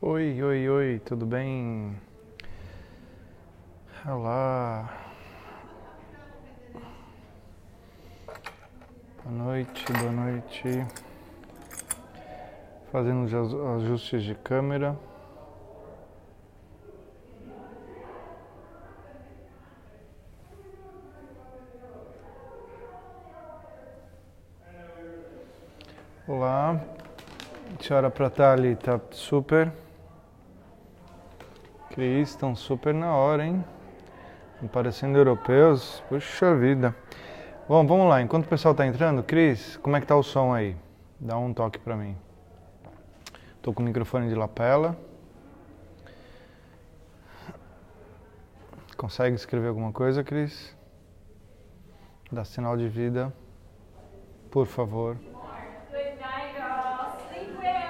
Oi, oi, oi, tudo bem? Olá. Boa noite, boa noite. Fazendo os ajustes de câmera. Olá. Senhora Pratali, tá super. Cris, estão super na hora, hein? Estão parecendo europeus. Puxa vida. Bom, vamos lá. Enquanto o pessoal tá entrando, Cris, como é que tá o som aí? Dá um toque pra mim. Tô com o microfone de lapela. Consegue escrever alguma coisa, Cris? Dá sinal de vida, por favor. Good night, all. Sleep well.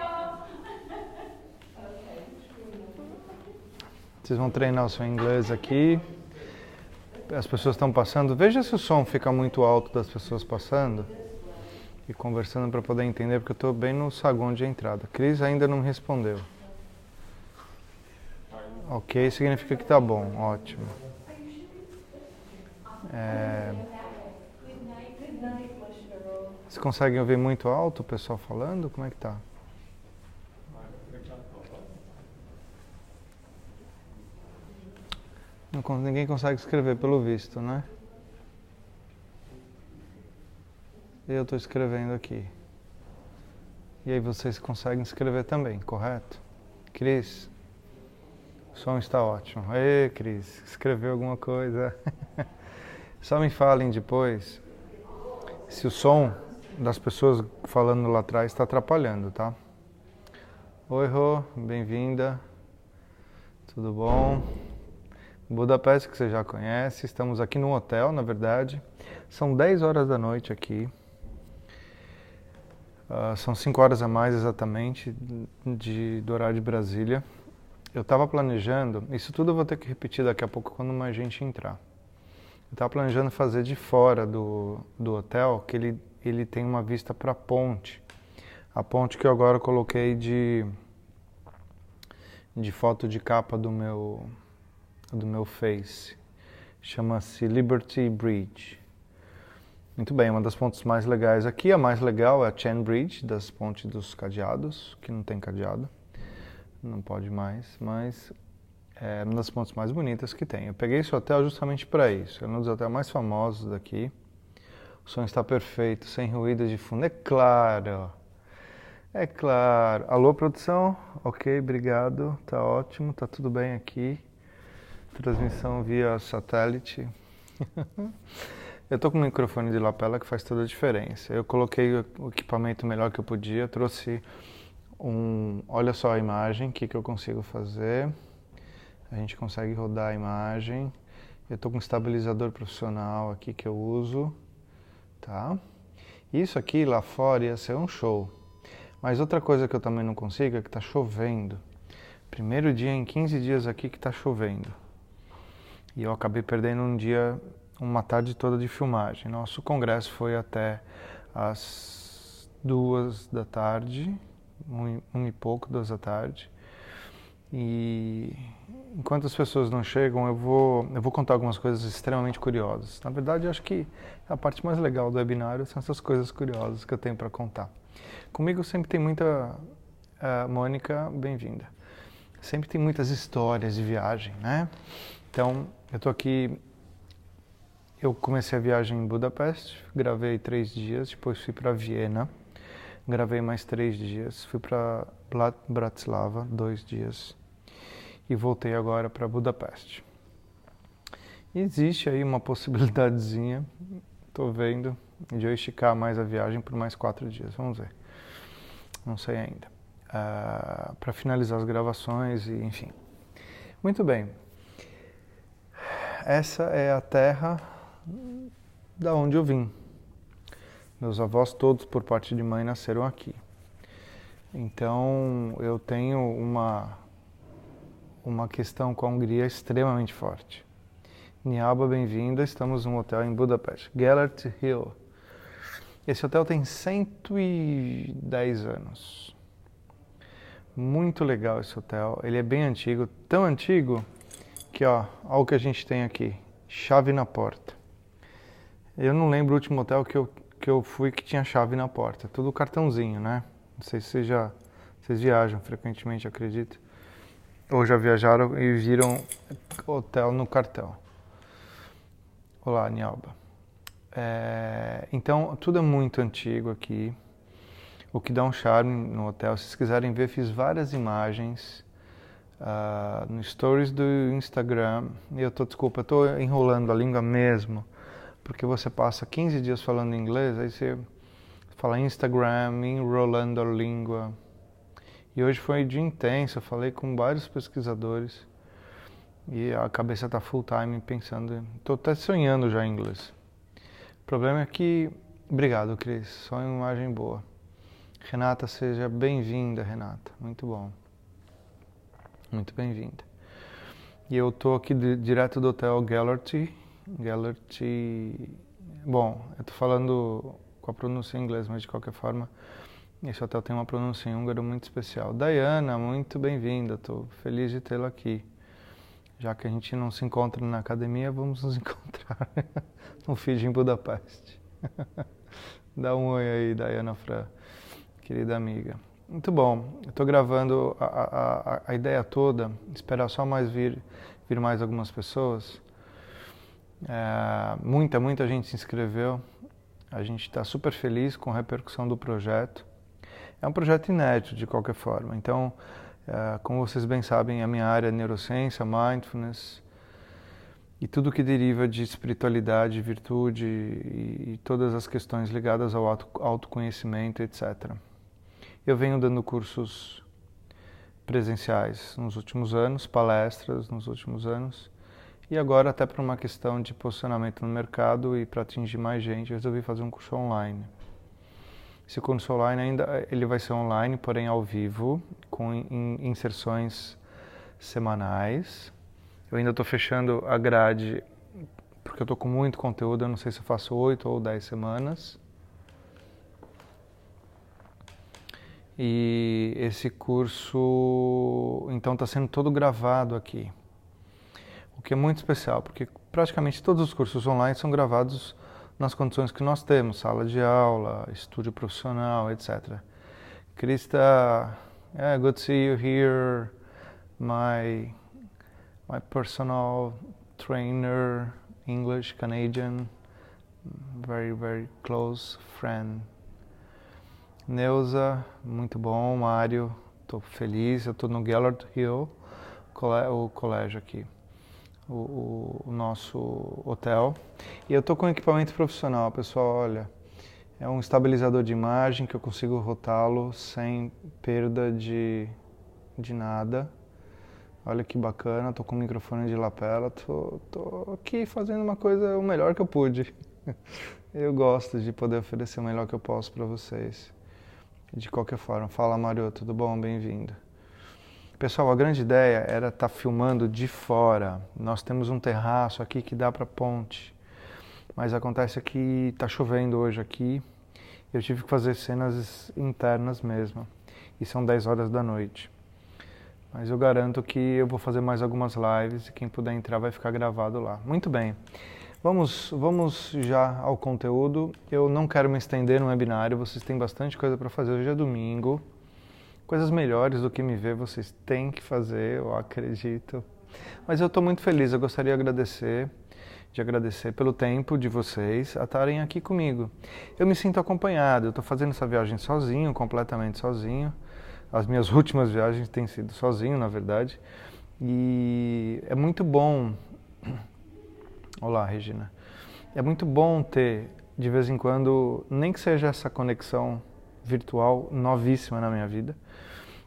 Vocês vão treinar o seu inglês aqui. As pessoas estão passando. Veja se o som fica muito alto das pessoas passando e conversando para poder entender, porque eu estou bem no saguão de entrada. Cris ainda não me respondeu. Ok, significa que tá bom, ótimo. Vocês conseguem ouvir muito alto o pessoal falando? Como é que tá? Ninguém consegue escrever pelo visto, né? Eu estou escrevendo aqui. E aí vocês conseguem escrever também, correto? Cris? O som está ótimo. Ê, Cris, escreveu alguma coisa? Só me falem depois se o som das pessoas falando lá atrás está atrapalhando, tá? Oi, Rô, bem-vinda. Tudo bom? Budapeste, que você já conhece. Estamos aqui num hotel, na verdade. São 10 horas da noite aqui. São 5 horas a mais exatamente do horário de Brasília. Eu estava planejando, isso tudo eu vou ter que repetir daqui a pouco quando mais gente entrar. Eu estava planejando fazer de fora do hotel, que ele tem uma vista para a ponte. A ponte que eu agora coloquei de foto de capa do meu Face. Chama-se Liberty Bridge. Muito bem, uma das pontes mais legais aqui. A mais legal é a Chain Bridge, das pontes dos cadeados, que não tem cadeado. Não pode mais, mas é uma das pontes mais bonitas que tem. Eu peguei esse hotel justamente para isso. É um dos hotéis mais famosos daqui. O som está perfeito, sem ruído de fundo. É claro. É claro. Alô, produção? Ok, obrigado. Tá ótimo, tá tudo bem aqui. Transmissão via satélite. Eu tô com um microfone de lapela que faz toda a diferença. Eu coloquei o equipamento melhor que eu podia, trouxe olha só a imagem, o que eu consigo fazer. A gente consegue rodar a imagem. Eu tô com um estabilizador profissional aqui que eu uso, tá? Isso aqui lá fora ia ser um show. Mas outra coisa que eu também não consigo é que tá chovendo. Primeiro dia em 15 dias aqui que tá chovendo. E eu acabei perdendo uma tarde toda de filmagem. Nosso congresso foi até às 2 da tarde, um e pouco, 2 da tarde. E enquanto as pessoas não chegam, eu vou contar algumas coisas extremamente curiosas. Na verdade, eu acho que a parte mais legal do webinário são essas coisas curiosas que eu tenho para contar. Comigo sempre tem muita... Mônica, bem-vinda. Sempre tem muitas histórias de viagem, né? Então, eu tô aqui... Eu comecei a viagem em Budapeste, gravei 3 dias, depois fui para Viena, gravei mais 3 dias, fui para Bratislava, 2 dias, e voltei agora para Budapeste. E existe aí uma possibilidadezinha, estou vendo, de eu esticar mais a viagem por mais 4 dias, vamos ver. Não sei ainda. Para finalizar as gravações e enfim. Muito bem. Essa é a terra da onde eu vim. Meus avós todos, por parte de mãe, nasceram aqui. Então, eu tenho uma questão com a Hungria extremamente forte. Niaba, bem-vinda. Estamos num hotel em Budapeste. Gellert Hill. Esse hotel tem 110 anos. Muito legal esse hotel. Ele é bem antigo, tão antigo que, ó o que a gente tem aqui. Chave na porta. Eu não lembro o último hotel que eu fui que tinha chave na porta. Tudo cartãozinho, né? Não sei se vocês viajam frequentemente, acredito. Ou já viajaram e viram hotel no cartão. Olá, Nialba. Então, tudo é muito antigo aqui. O que dá um charme no hotel. Se vocês quiserem ver, fiz várias imagens no stories do Instagram. Desculpa, eu tô enrolando a língua mesmo, porque você passa 15 dias falando inglês, aí você fala Instagram, enrolando a língua. E hoje foi um dia intenso, eu falei com vários pesquisadores e a cabeça tá full time pensando, tô até sonhando já em inglês. O problema é que, obrigado, Cris, só uma imagem boa. Renata, seja bem-vinda, Renata, muito bom. Muito bem-vinda. E eu tô aqui direto do Hotel Gellert. Bom, eu tô falando com a pronúncia em inglês, mas de qualquer forma, esse hotel tem uma pronúncia em húngaro muito especial. Diana, muito bem-vinda, tô feliz de tê-la aqui. Já que a gente não se encontra na academia, vamos nos encontrar no Fiji em Budapeste. Dá um oi aí, Diana Fra, querida amiga. Muito bom, eu estou gravando a ideia toda, esperar só mais vir mais algumas pessoas. Muita gente se inscreveu, a gente está super feliz com a repercussão do projeto. É um projeto inédito de qualquer forma, então, como vocês bem sabem, a minha área é neurociência, mindfulness e tudo que deriva de espiritualidade, virtude e todas as questões ligadas ao autoconhecimento, etc. Eu venho dando cursos presenciais nos últimos anos, palestras nos últimos anos, e agora até por uma questão de posicionamento no mercado e para atingir mais gente, eu resolvi fazer um curso online. Esse curso online ele vai ser online, porém ao vivo, com inserções semanais. Eu ainda estou fechando a grade, porque eu estou com muito conteúdo, eu não sei se eu faço 8 ou 10 semanas. E esse curso, então, está sendo todo gravado aqui. O que é muito especial, porque praticamente todos os cursos online são gravados nas condições que nós temos, sala de aula, estúdio profissional, etc. Krista, good to see you here, my personal trainer, English, Canadian, very close friend. Neuza, muito bom. Mário, estou feliz. Eu estou no Gellert Hill, o colégio aqui, o nosso hotel. E eu estou com equipamento profissional, pessoal. Olha, é um estabilizador de imagem que eu consigo rotá-lo sem perda de nada. Olha que bacana, estou com o microfone de lapela. Tô aqui fazendo uma coisa o melhor que eu pude. Eu gosto de poder oferecer o melhor que eu posso para vocês. De qualquer forma, fala Mário, tudo bom? Bem-vindo. Pessoal, a grande ideia era estar filmando de fora. Nós temos um terraço aqui que dá para a ponte, mas acontece que está chovendo hoje aqui. Eu tive que fazer cenas internas mesmo, e são 10 horas da noite. Mas eu garanto que eu vou fazer mais algumas lives e quem puder entrar vai ficar gravado lá. Muito bem. Vamos já ao conteúdo. Eu não quero me estender no webinário, vocês têm bastante coisa para fazer. Hoje é domingo. Coisas melhores do que me ver vocês têm que fazer, eu acredito. Mas eu estou muito feliz, eu gostaria de agradecer pelo tempo de vocês a estarem aqui comigo. Eu me sinto acompanhado, eu estou fazendo essa viagem sozinho, completamente sozinho. As minhas últimas viagens têm sido sozinho, na verdade. E é muito bom... Olá, Regina. É muito bom ter, de vez em quando, nem que seja essa conexão virtual novíssima na minha vida.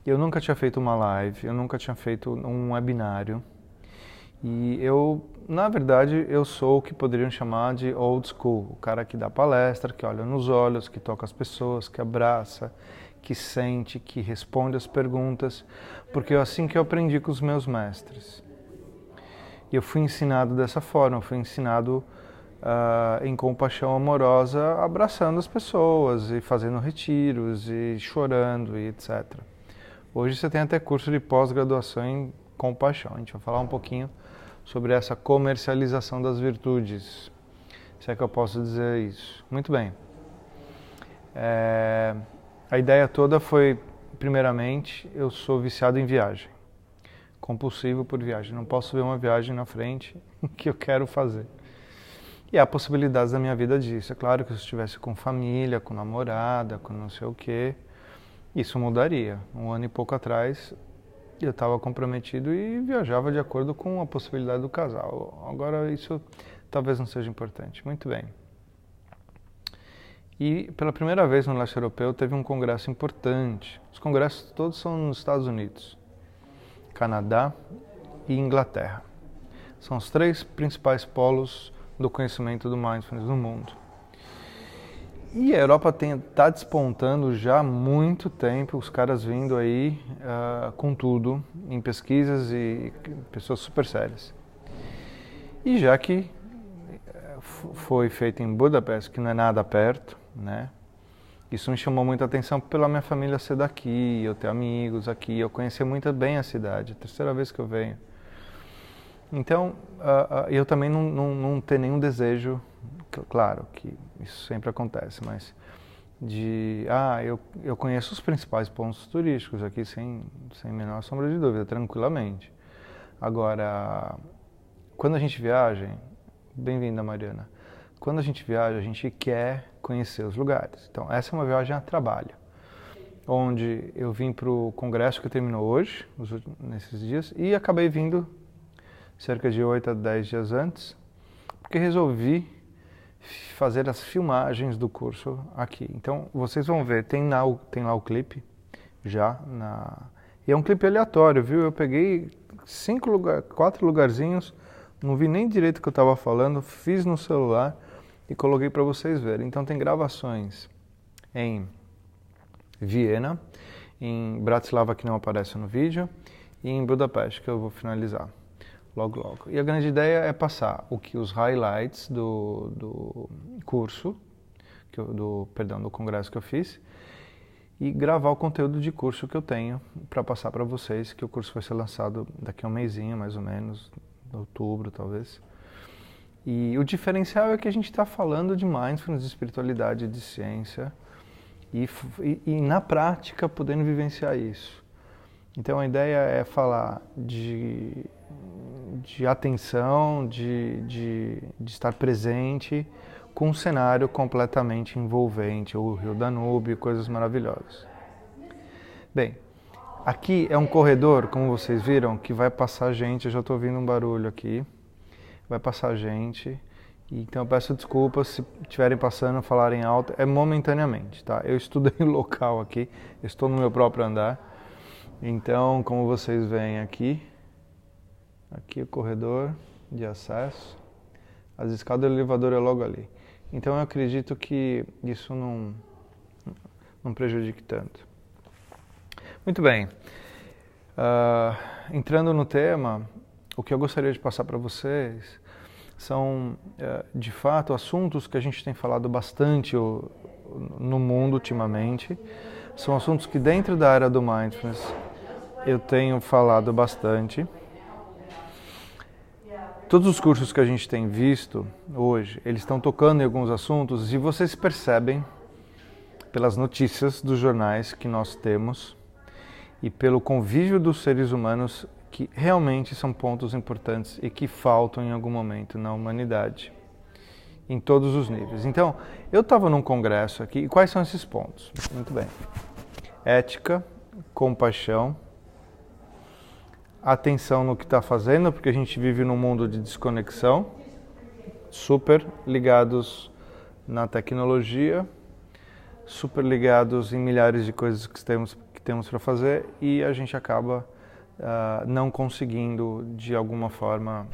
Eu nunca tinha feito uma live, eu nunca tinha feito um webinário. E eu, na verdade, eu sou o que poderiam chamar de old school. O cara que dá palestra, que olha nos olhos, que toca as pessoas, que abraça, que sente, que responde as perguntas. Porque é assim que eu aprendi com os meus mestres. E eu fui ensinado dessa forma, eu fui ensinado em compaixão amorosa, abraçando as pessoas e fazendo retiros e chorando e etc. Hoje você tem até curso de pós-graduação em compaixão. A gente vai falar um pouquinho sobre essa comercialização das virtudes, se é que eu posso dizer isso. Muito bem. A ideia toda foi, primeiramente, eu sou viciado em viagem, compulsivo por viagem. Não posso ver uma viagem na frente que eu quero fazer. E há possibilidades da minha vida disso. É claro que se eu estivesse com família, com namorada, com não sei o quê, isso mudaria. 1 ano e pouco atrás, eu estava comprometido e viajava de acordo com a possibilidade do casal. Agora isso talvez não seja importante. Muito bem. E pela primeira vez no leste europeu teve um congresso importante. Os congressos todos são nos Estados Unidos, Canadá e Inglaterra. São os 3 principais polos do conhecimento do Mindfulness no mundo. E a Europa está despontando já há muito tempo, os caras vindo aí com tudo, em pesquisas e pessoas super sérias. E já que foi feito em Budapeste, que não é nada perto, né? Isso me chamou muita atenção pela minha família ser daqui, eu ter amigos aqui, eu conhecer muito bem a cidade, a 3ª vez que eu venho. Então, eu também não tenho nenhum desejo, claro que isso sempre acontece, mas eu conheço os principais pontos turísticos aqui sem menor sombra de dúvida, tranquilamente. Agora, quando a gente viaja, bem-vinda Mariana, quando a gente viaja, a gente quer conhecer os lugares. Então, essa é uma viagem a trabalho, onde eu vim para o congresso que terminou hoje, nesses dias, e acabei vindo cerca de 8 a 10 dias antes, porque resolvi fazer as filmagens do curso aqui. Então, vocês vão ver, tem lá o clipe, e é um clipe aleatório, viu? Eu peguei 4 lugarzinhos, não vi nem direito o que eu estava falando, fiz no celular e coloquei para vocês verem. Então, tem gravações em Viena, em Bratislava, que não aparece no vídeo, e em Budapeste, que eu vou finalizar logo. E a grande ideia é passar os highlights do curso, do congresso que eu fiz, e gravar o conteúdo de curso que eu tenho para passar para vocês, que o curso vai ser lançado daqui a um mêsinho, mais ou menos, outubro talvez. E o diferencial é que a gente está falando de mindfulness, de espiritualidade, de ciência, e na prática podendo vivenciar isso. Então a ideia é falar de atenção, de estar presente com um cenário completamente envolvente, o Rio Danúbio, coisas maravilhosas. Bem, aqui é um corredor, como vocês viram, que vai passar gente, eu já estou ouvindo um barulho aqui, vai passar gente, então eu peço desculpas se estiverem passando, falarem alto, é momentaneamente, tá? Eu estudei o local aqui, estou no meu próprio andar, então como vocês veem aqui o corredor de acesso, as escadas do elevador é logo ali. Então eu acredito que isso não prejudique tanto. Muito bem, entrando no tema, o que eu gostaria de passar para vocês são, de fato, assuntos que a gente tem falado bastante no mundo ultimamente. São assuntos que dentro da área do Mindfulness eu tenho falado bastante. Todos os cursos que a gente tem visto hoje, eles estão tocando em alguns assuntos e vocês percebem pelas notícias dos jornais que nós temos e pelo convívio dos seres humanos que realmente são pontos importantes e que faltam em algum momento na humanidade, em todos os níveis. Então, eu estava num congresso aqui, e quais são esses pontos? Muito bem. Ética, compaixão, atenção no que está fazendo, porque a gente vive num mundo de desconexão, super ligados na tecnologia, super ligados em milhares de coisas que temos para fazer e a gente acaba não conseguindo, de alguma forma,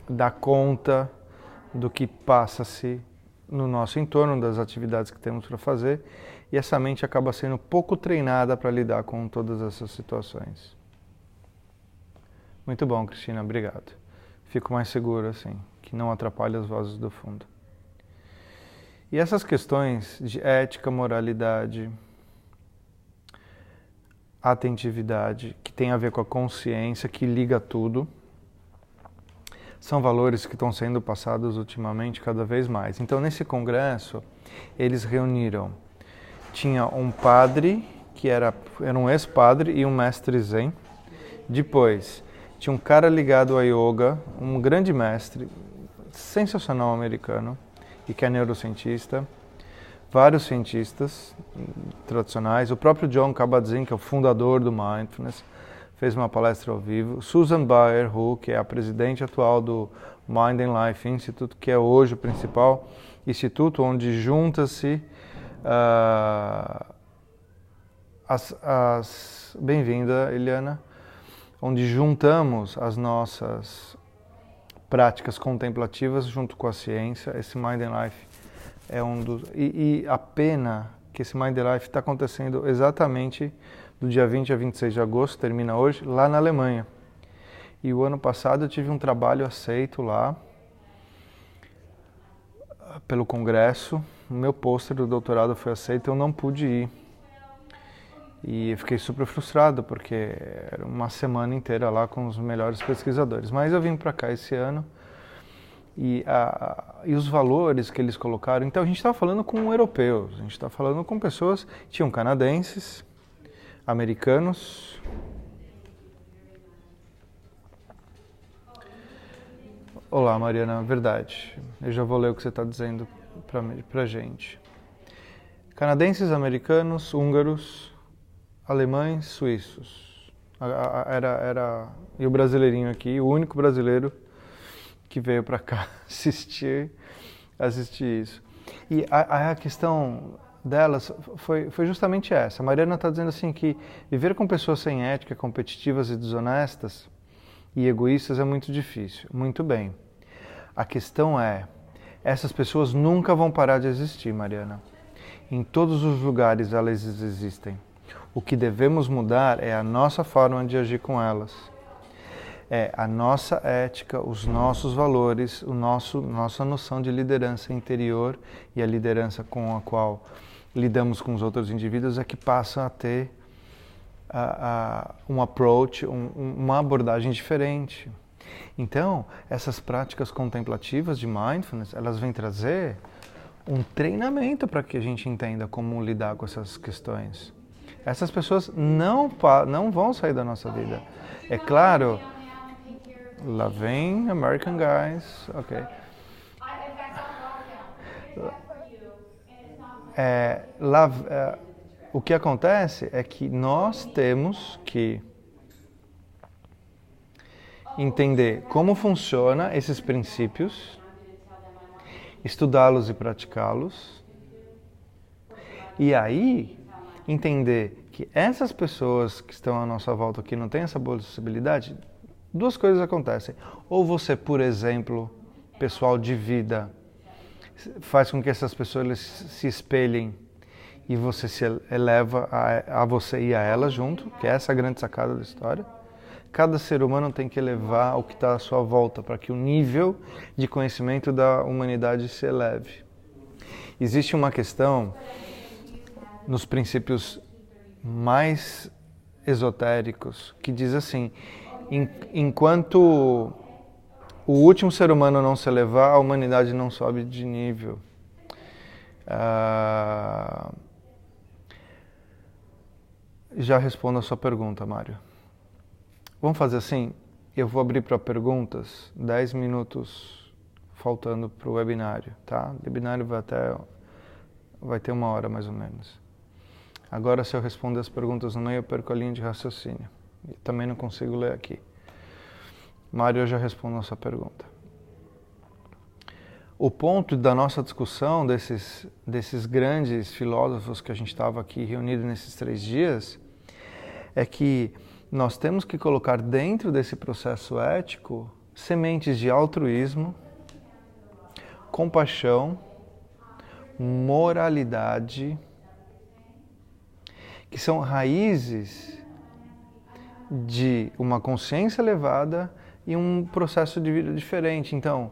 dar conta do que passa-se no nosso entorno, das atividades que temos para fazer, e essa mente acaba sendo pouco treinada para lidar com todas essas situações. Muito bom, Cristina, obrigado. Fico mais seguro assim, que não atrapalhe as vozes do fundo. E essas questões de ética, moralidade, atentividade, que tem a ver com a consciência, que liga tudo. São valores que estão sendo passados ultimamente cada vez mais. Então, nesse congresso, eles reuniram, tinha um padre, que era um ex-padre e um mestre zen. Depois, tinha um cara ligado a yoga, um grande mestre, sensacional americano, e que é neurocientista. Vários cientistas tradicionais, o próprio Jon Kabat-Zinn, que é o fundador do Mindfulness, fez uma palestra ao vivo. Susan Baer-Hu, que é a presidente atual do Mind and Life Institute, que é hoje o principal instituto onde junta-se bem-vinda, Eliana, onde juntamos as nossas práticas contemplativas junto com a ciência. Esse Mind and Life é um dos... E a pena que esse Mind and Life está acontecendo exatamente do dia 20 a 26 de agosto, termina hoje, lá na Alemanha. E o ano passado eu tive um trabalho aceito lá pelo Congresso. O meu pôster do doutorado foi aceito, eu não pude ir. E eu fiquei super frustrado, porque era uma semana inteira lá com os melhores pesquisadores. Mas eu vim para cá esse ano. E os valores que eles colocaram... Então, a gente estava falando com europeus, a gente estava falando com pessoas... Tinham canadenses, americanos... Olá, Mariana, verdade. Eu já vou ler o que você está dizendo para a gente. Canadenses, americanos, húngaros, alemães, suíços. E o brasileirinho aqui, o único brasileiro que veio para cá assistir isso. E a questão delas foi justamente essa. A Mariana está dizendo assim que viver com pessoas sem ética, competitivas e desonestas e egoístas é muito difícil. Muito bem. A questão é, essas pessoas nunca vão parar de existir, Mariana. Em todos os lugares elas existem. O que devemos mudar é a nossa forma de agir com elas. É a nossa ética, os nossos valores, nossa noção de liderança interior e a liderança com a qual lidamos com os outros indivíduos é que passam a ter um approach, uma abordagem diferente. Então, essas práticas contemplativas de mindfulness, elas vêm trazer um treinamento para que a gente entenda como lidar com essas questões. Essas pessoas não vão sair da nossa vida. É claro... Lá vem American Guys, ok. O que acontece é que nós temos que entender como funcionam esses princípios, estudá-los e praticá-los, e aí entender que essas pessoas que estão à nossa volta que não têm essa possibilidade. Duas coisas acontecem. Ou você, por exemplo, pessoal de vida, faz com que essas pessoas se espelhem e você se eleva a você e a ela junto, que é essa a grande sacada da história. Cada ser humano tem que elevar o que está à sua volta para que o nível de conhecimento da humanidade se eleve. Existe uma questão nos princípios mais esotéricos que diz assim: enquanto o último ser humano não se elevar, a humanidade não sobe de nível. Já respondo a sua pergunta, Mário. Vamos fazer assim? Eu vou abrir para perguntas, 10 minutos faltando para o webinário, tá? O webinário vai ter 1 hora mais ou menos. Agora, se eu responder as perguntas no meio, eu perco a linha de raciocínio. Também não consigo ler aqui. Mário, eu já respondo a sua pergunta. O ponto da nossa discussão desses grandes filósofos que a gente estava aqui reunido nesses 3 dias é que nós temos que colocar dentro desse processo ético sementes de altruísmo, compaixão, moralidade, que são raízes de uma consciência elevada e um processo de vida diferente. Então,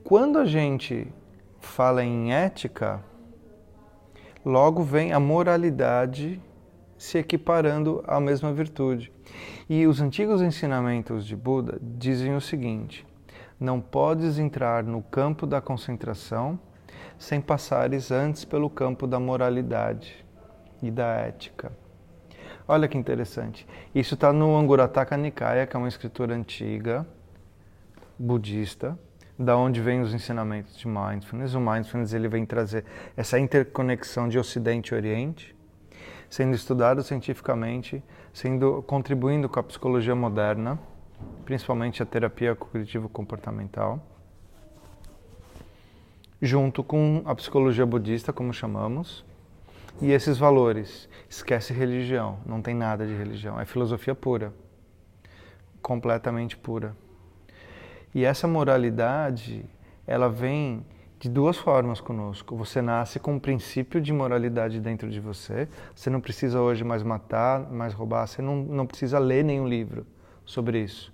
quando a gente fala em ética, logo vem a moralidade se equiparando à mesma virtude. E os antigos ensinamentos de Buda dizem o seguinte: não podes entrar no campo da concentração sem passares antes pelo campo da moralidade e da ética. Olha que interessante. Isso está no Angurataka Nikaya, que é uma escritura antiga, budista, da onde vêm os ensinamentos de Mindfulness. O Mindfulness ele vem trazer essa interconexão de Ocidente e Oriente, sendo estudado cientificamente, contribuindo com a psicologia moderna, principalmente a terapia cognitivo-comportamental, junto com a psicologia budista, como chamamos, e esses valores. Esquece religião, não tem nada de religião, é filosofia pura, completamente pura. E essa moralidade, ela vem de duas formas conosco. Você nasce com um princípio de moralidade dentro de você. Você não precisa hoje mais matar, mais roubar. Você não precisa ler nenhum livro sobre isso.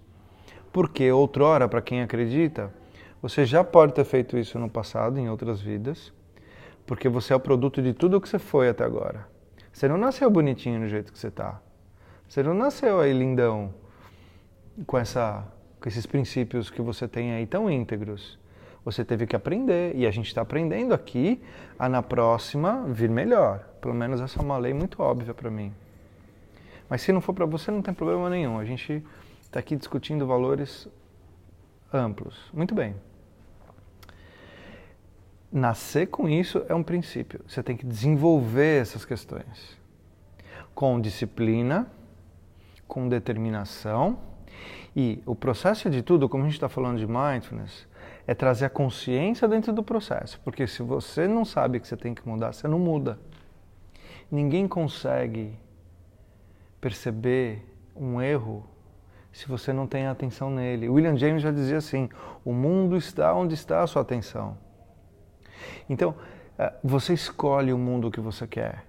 Porque outrora, para quem acredita, você já pode ter feito isso no passado, em outras vidas. Porque você é o produto de tudo o que você foi até agora. Você não nasceu bonitinho do jeito que você está. Você não nasceu aí lindão com esses princípios que você tem aí tão íntegros. Você teve que aprender, e a gente está aprendendo aqui a na próxima vir melhor. Pelo menos essa é uma lei muito óbvia para mim. Mas se não for para você, não tem problema nenhum. A gente está aqui discutindo valores amplos. Muito bem. Nascer com isso é um princípio. Você tem que desenvolver essas questões. Com disciplina, com determinação. E o processo de tudo, como a gente está falando de Mindfulness, é trazer a consciência dentro do processo. Porque se você não sabe que você tem que mudar, você não muda. Ninguém consegue perceber um erro se você não tem atenção nele. William James já dizia assim: o mundo está onde está a sua atenção. Então, você escolhe o mundo que você quer.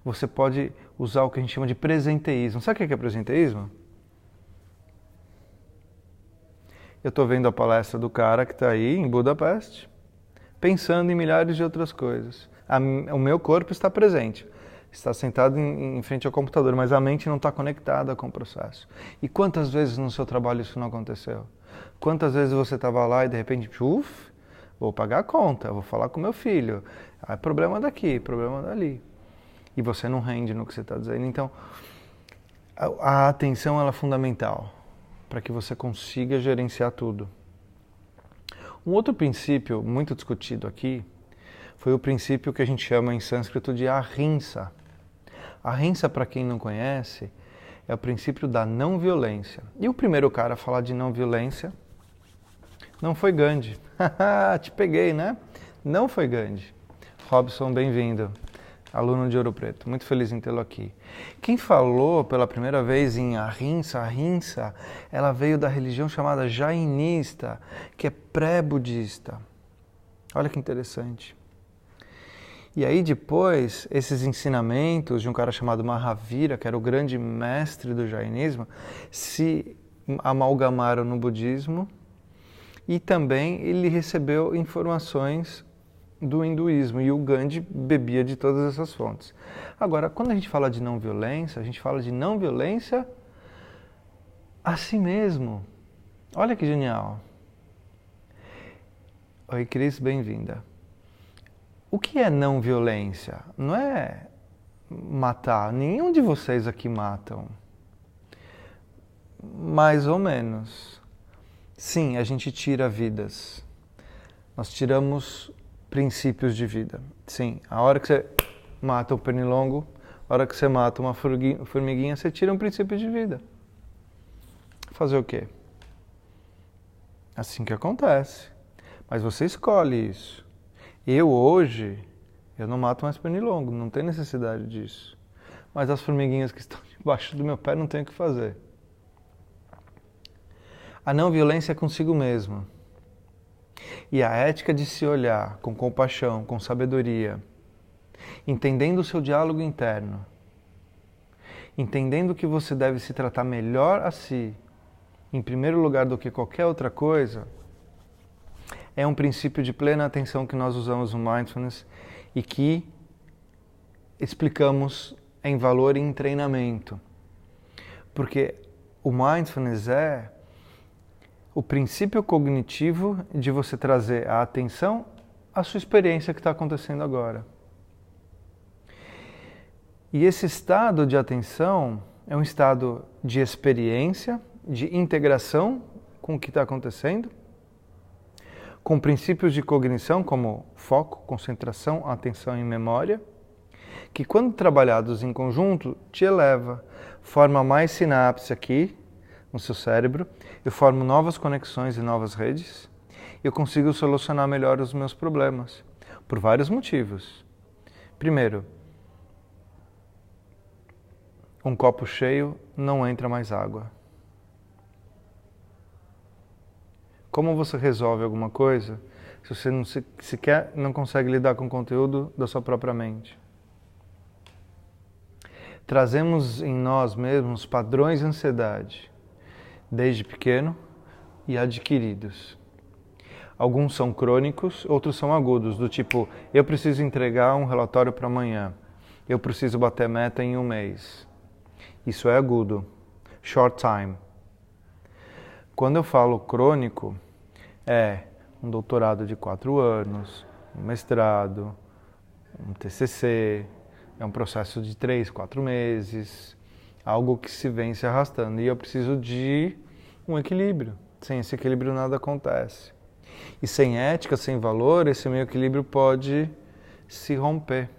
Você pode usar o que a gente chama de presenteísmo. Sabe o que é presenteísmo? Eu estou vendo a palestra do cara que está aí em Budapeste, pensando em milhares de outras coisas. O meu corpo está presente, está sentado em frente ao computador, mas a mente não está conectada com o processo. E quantas vezes no seu trabalho isso não aconteceu? Quantas vezes você estava lá e de repente, vou pagar a conta, vou falar com meu filho, problema daqui, problema dali. E você não rende no que você está dizendo. Então, a atenção ela é fundamental para que você consiga gerenciar tudo. Um outro princípio muito discutido aqui foi o princípio que a gente chama em sânscrito de ahimsa. Ahimsa, para quem não conhece, é o princípio da não violência. E o primeiro cara a falar de não violência não foi Gandhi. Te peguei, né? Não foi Gandhi. Robson, bem-vindo. Aluno de Ouro Preto. Muito feliz em tê-lo aqui. Quem falou pela primeira vez em ahimsa, ela veio da religião chamada jainista, que é pré-budista. Olha que interessante. E aí depois, esses ensinamentos de um cara chamado Mahavira, que era o grande mestre do jainismo, se amalgamaram no budismo e também ele recebeu informações do hinduísmo e o Gandhi bebia de todas essas fontes. Agora, quando a gente fala de não violência, a gente fala de não violência a si mesmo. Olha que genial. Oi, Cris, bem-vinda. O que é não violência? Não é matar. Nenhum de vocês aqui matam. Mais ou menos. Sim, a gente tira vidas. Nós tiramos princípios de vida. Sim, a hora que você mata o pernilongo, a hora que você mata uma formiguinha, você tira um princípio de vida. Fazer o quê? Assim que acontece. Mas você escolhe isso. Hoje, eu não mato mais pernilongo, não tem necessidade disso. Mas as formiguinhas que estão debaixo do meu pé não tem o que fazer. A não violência é consigo mesmo. E a ética de se olhar com compaixão, com sabedoria, entendendo o seu diálogo interno, entendendo que você deve se tratar melhor a si, em primeiro lugar do que qualquer outra coisa, é um princípio de plena atenção que nós usamos no Mindfulness e que explicamos em valor e em treinamento. Porque o mindfulness é o princípio cognitivo de você trazer a atenção à sua experiência que está acontecendo agora. E esse estado de atenção é um estado de experiência, de integração com o que está acontecendo, com princípios de cognição como foco, concentração, atenção e memória, que quando trabalhados em conjunto te eleva, forma mais sinapse aqui no seu cérebro, eu formo novas conexões e novas redes, eu consigo solucionar melhor os meus problemas, por vários motivos. Primeiro, um copo cheio não entra mais água. Como você resolve alguma coisa se você sequer não consegue lidar com o conteúdo da sua própria mente? Trazemos em nós mesmos padrões de ansiedade, desde pequeno e adquiridos. Alguns são crônicos, outros são agudos, do tipo, eu preciso entregar um relatório para amanhã, eu preciso bater meta em um mês. Isso é agudo, short time. Quando eu falo crônico, é um doutorado de 4 anos, um mestrado, um TCC, é um processo de 3, 4 meses, algo que se vem se arrastando. E eu preciso de um equilíbrio. Sem esse equilíbrio nada acontece. E sem ética, sem valor, esse meu equilíbrio pode se romper.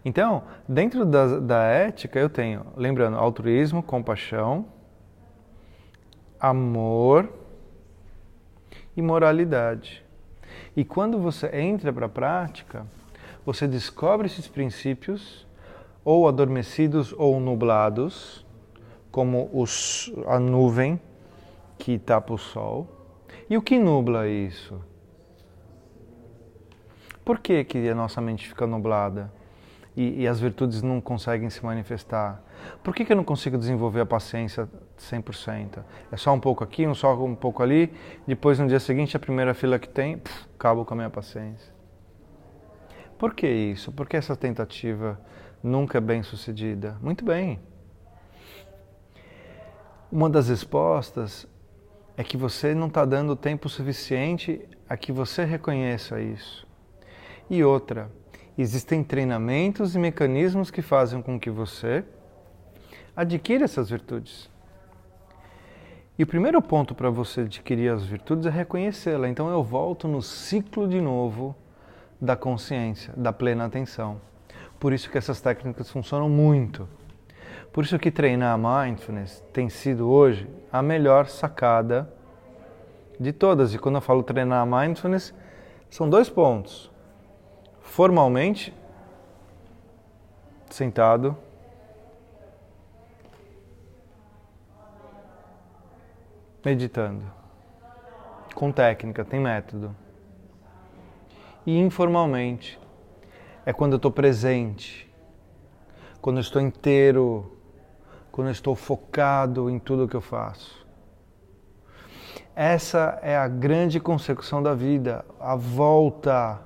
Então, dentro da ética eu tenho, lembrando, altruísmo, compaixão, amor e moralidade. E quando você entra para a prática, você descobre esses princípios ou adormecidos ou nublados, como a nuvem que tapa o sol. E o que nubla isso? Por que a nossa mente fica nublada e as virtudes não conseguem se manifestar? Por que eu não consigo desenvolver a paciência 100%? É só um pouco aqui, só um pouco ali, depois no dia seguinte a primeira fila que tem, acabo com a minha paciência. Por que isso? Por que essa tentativa nunca é bem sucedida? Muito bem. Uma das respostas é que você não está dando tempo suficiente a que você reconheça isso. E outra, existem treinamentos e mecanismos que fazem com que você adquira essas virtudes. E o primeiro ponto para você adquirir as virtudes é reconhecê-la. Então eu volto no ciclo de novo da consciência, da plena atenção. Por isso que essas técnicas funcionam muito. Por isso que treinar mindfulness tem sido hoje a melhor sacada de todas. E quando eu falo treinar mindfulness, são 2 pontos. Formalmente, sentado, meditando, com técnica, tem método. E informalmente, é quando eu estou presente, quando eu estou inteiro, quando eu estou focado em tudo o que eu faço. Essa é a grande consecução da vida, a volta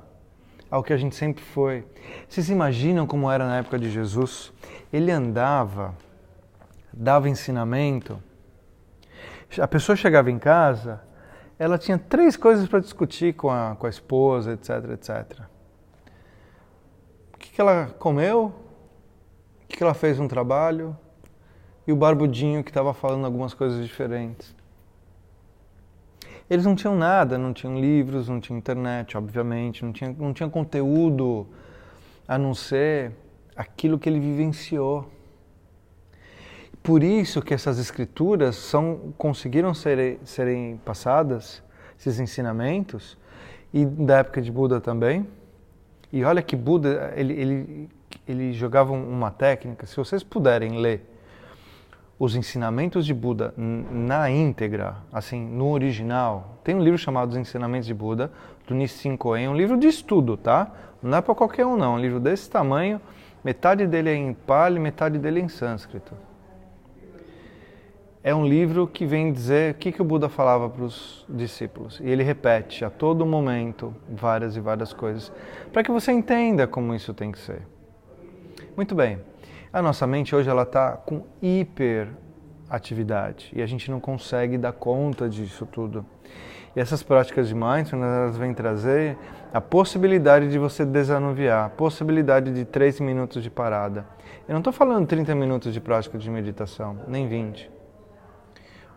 ao que a gente sempre foi. Vocês imaginam como era na época de Jesus? Ele andava, dava ensinamento. A pessoa chegava em casa, ela tinha 3 coisas para discutir com a esposa, etc, etc. O que ela comeu, o que ela fez no trabalho e o barbudinho que estava falando algumas coisas diferentes. Eles não tinham nada, não tinham livros, não tinham internet, obviamente, não tinha conteúdo a não ser aquilo que ele vivenciou. Por isso que essas escrituras conseguiram serem passadas, esses ensinamentos, e da época de Buda também. E olha que Buda, ele jogava uma técnica, se vocês puderem ler os ensinamentos de Buda na íntegra, assim, no original. Tem um livro chamado Os Ensinamentos de Buda, do Nissim Cohen, um livro de estudo, tá? Não é para qualquer um não, um livro desse tamanho, metade dele é em Pali, metade dele é em sânscrito. É um livro que vem dizer o que o Buda falava para os discípulos. E ele repete a todo momento várias e várias coisas, para que você entenda como isso tem que ser. Muito bem. A nossa mente hoje ela está com hiperatividade e a gente não consegue dar conta disso tudo. E essas práticas de mindfulness, elas vêm trazer a possibilidade de você desanuviar, a possibilidade de 3 minutos de parada. Eu não estou falando 30 minutos de prática de meditação, nem 20.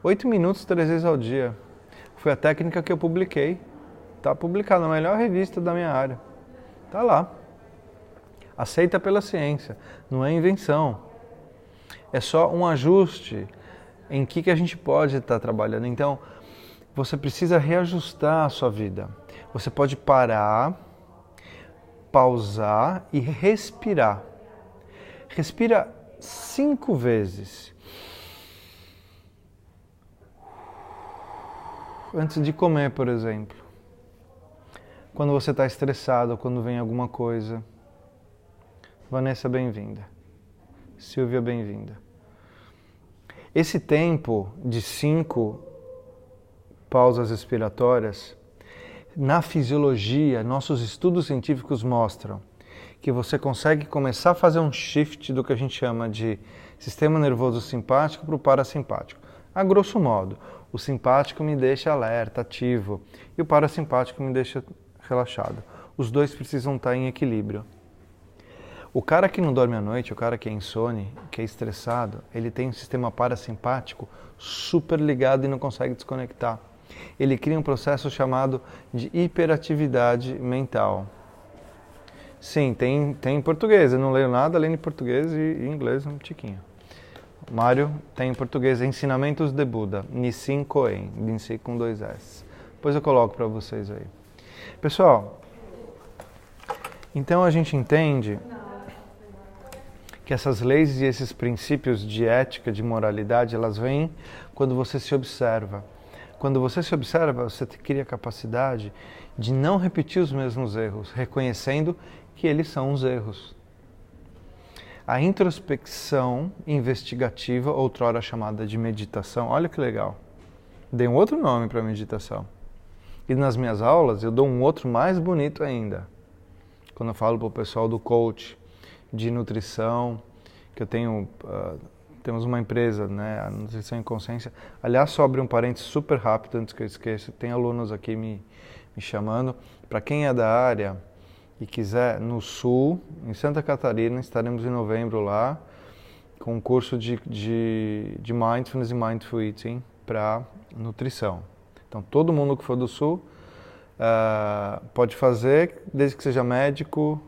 8 minutos 3 vezes ao dia. Foi a técnica que eu publiquei. Está publicada na melhor revista da minha área. Está lá. Aceita pela ciência. Não é invenção. É só um ajuste em que a gente pode estar trabalhando. Então, você precisa reajustar a sua vida. Você pode parar, pausar e respirar. Respira 5 vezes. Antes de comer, por exemplo. Quando você está estressado, quando vem alguma coisa. Vanessa, bem-vinda. Silvia, bem-vinda. Esse tempo de 5 pausas respiratórias, na fisiologia, nossos estudos científicos mostram que você consegue começar a fazer um shift do que a gente chama de sistema nervoso simpático para o parasimpático. A grosso modo, o simpático me deixa alerta, ativo, e o parasimpático me deixa relaxado. Os dois precisam estar em equilíbrio. O cara que não dorme à noite, o cara que é insone, que é estressado, ele tem um sistema parasimpático super ligado e não consegue desconectar. Ele cria um processo chamado de hiperatividade mental. Sim, tem em português, eu não leio nada além de português e inglês um tiquinho. Mário tem em português Ensinamentos de Buda, Nissin Koen, Nissin com 2 S. Depois eu coloco para vocês aí. Pessoal, então a gente entende que essas leis e esses princípios de ética, de moralidade, elas vêm quando você se observa. Quando você se observa, você cria a capacidade de não repetir os mesmos erros, reconhecendo que eles são os erros. A introspecção investigativa, outrora chamada de meditação, olha que legal, dei um outro nome para a meditação. E nas minhas aulas eu dou um outro mais bonito ainda. Quando eu falo para o pessoal do coach, de nutrição, que eu tenho... temos uma empresa, né, a Nutrição em Consciência. Aliás, só abrir um parênteses super rápido antes que eu esqueça. Tem alunos aqui me chamando. Para quem é da área e quiser, no Sul, em Santa Catarina, estaremos em novembro lá, com um curso de Mindfulness e Mindful Eating para nutrição. Então, todo mundo que for do Sul pode fazer, desde que seja médico,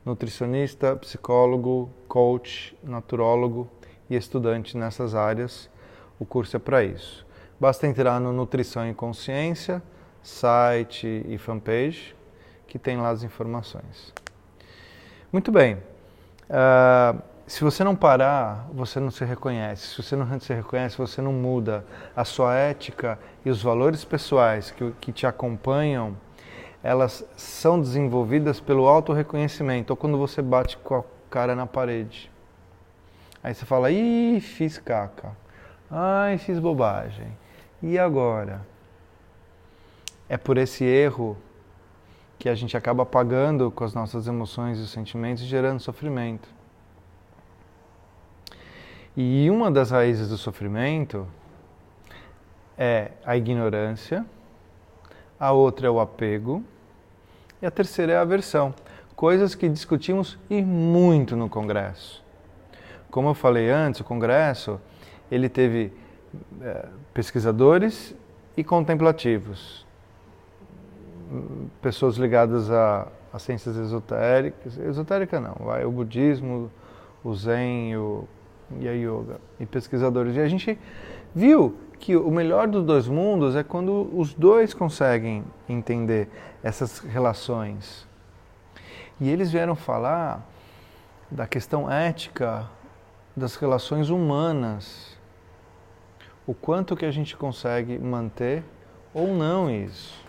nutricionista, psicólogo, coach, naturólogo e estudante nessas áreas. O curso é para isso. Basta entrar no Nutrição em Consciência, site e fanpage, que tem lá as informações. Muito bem. Se você não parar, você não se reconhece. Se você não se reconhece, você não muda. A sua ética e os valores pessoais que te acompanham, elas são desenvolvidas pelo autorreconhecimento, ou quando você bate com a cara na parede. Aí você fala, ih, fiz caca. Ai, fiz bobagem. E agora? É por esse erro que a gente acaba pagando com as nossas emoções e sentimentos, gerando sofrimento. E uma das raízes do sofrimento é a ignorância, a outra é o apego e a terceira é a aversão. Coisas que discutimos e muito no Congresso. Como eu falei antes, o Congresso ele teve pesquisadores e contemplativos. Pessoas ligadas a ciências esotéricas, esotérica não, o budismo, o zen e a yoga, e pesquisadores. E a gente viu que o melhor dos dois mundos é quando os dois conseguem entender essas relações. E eles vieram falar da questão ética das relações humanas. O quanto que a gente consegue manter ou não isso.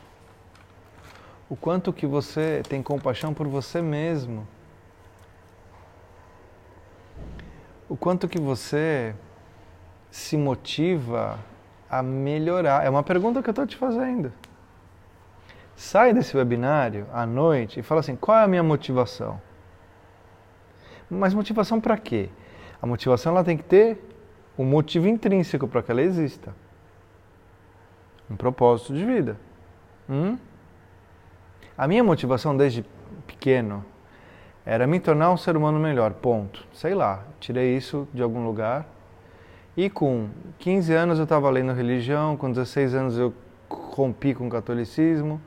O quanto que você tem compaixão por você mesmo. O quanto que você se motiva a melhorar. É uma pergunta que eu estou te fazendo. Sai desse webinário à noite e fala assim, qual é a minha motivação? Mas motivação para quê? A motivação ela tem que ter um motivo intrínseco para que ela exista. Um propósito de vida. A minha motivação desde pequeno era me tornar um ser humano melhor, ponto. Sei lá, tirei isso de algum lugar. E com 15 anos eu estava lendo religião, com 16 anos eu rompi com o catolicismo,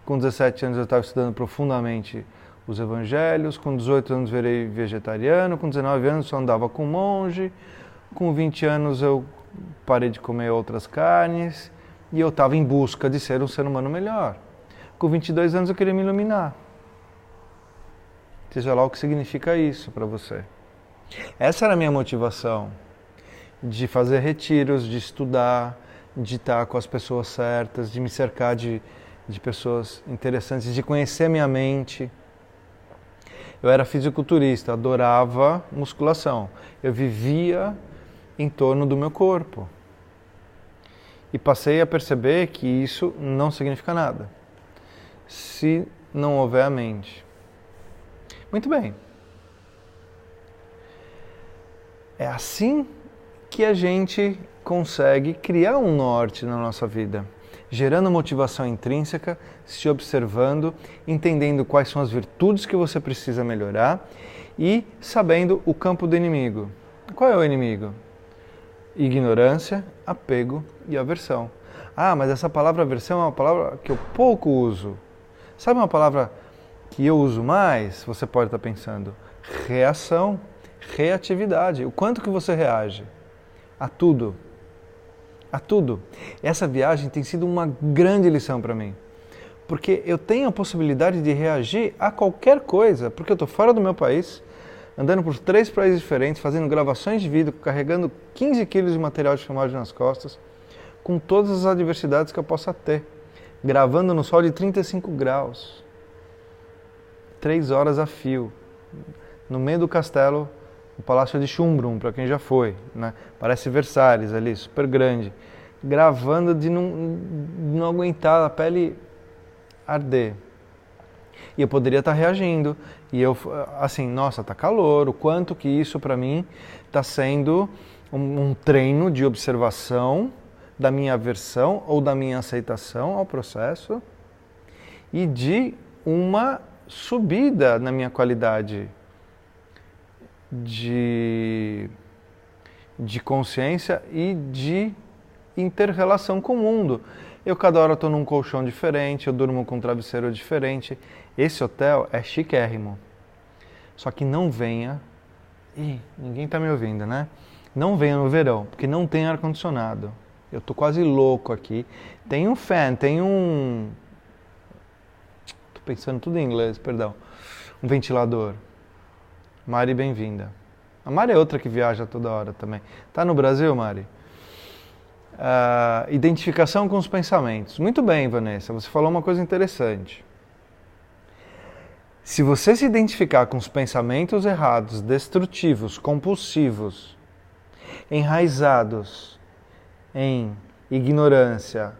com 17 anos eu estava estudando profundamente os evangelhos, com 18 anos virei vegetariano, com 19 anos só andava com monge, com 20 anos eu parei de comer outras carnes e eu estava em busca de ser um ser humano melhor. Com 22 anos eu queria me iluminar. Seja lá o que significa isso para você. Essa era a minha motivação, de fazer retiros, de estudar, de estar com as pessoas certas, de me cercar de pessoas interessantes, de conhecer a minha mente. Eu era fisiculturista, adorava musculação. Eu vivia em torno do meu corpo. E passei a perceber que isso não significa nada, se não houver a mente. Muito bem. É assim que a gente consegue criar um norte na nossa vida, gerando motivação intrínseca, se observando, entendendo quais são as virtudes que você precisa melhorar e sabendo o campo do inimigo. Qual é o inimigo? Ignorância, apego e aversão. Ah, mas essa palavra aversão é uma palavra que eu pouco uso. Sabe uma palavra que eu uso mais? Você pode estar pensando. Reação, reatividade. O quanto que você reage a tudo. A tudo. Essa viagem tem sido uma grande lição para mim. Porque eu tenho a possibilidade de reagir a qualquer coisa. Porque eu estou fora do meu país, andando por 3 países diferentes, fazendo gravações de vídeo, carregando 15 quilos de material de filmagem nas costas, com todas as adversidades que eu possa ter. Gravando no sol de 35 graus. 3 horas a fio. No meio do castelo, o Palácio de Schönbrunn, para quem já foi, né? Parece Versalhes ali, super grande. Gravando de não aguentar a pele arder. E eu poderia estar reagindo. E eu, assim, nossa, tá calor. O quanto que isso para mim está sendo um treino de observação da minha aversão ou da minha aceitação ao processo e de uma subida na minha qualidade de consciência e de inter-relação com o mundo. Eu cada hora estou num colchão diferente, eu durmo com um travesseiro diferente. Esse hotel é chiquérrimo. Só que não venha... Ih, ninguém está me ouvindo, né? Não venha no verão, porque não tem ar-condicionado. Eu estou quase louco aqui. Tem um fan, tem um... Estou pensando tudo em inglês, perdão. Um ventilador. Mari, bem-vinda. A Mari é outra que viaja toda hora também. Tá no Brasil, Mari? Identificação com os pensamentos. Muito bem, Vanessa, você falou uma coisa interessante. Se você se identificar com os pensamentos errados, destrutivos, compulsivos, enraizados em ignorância,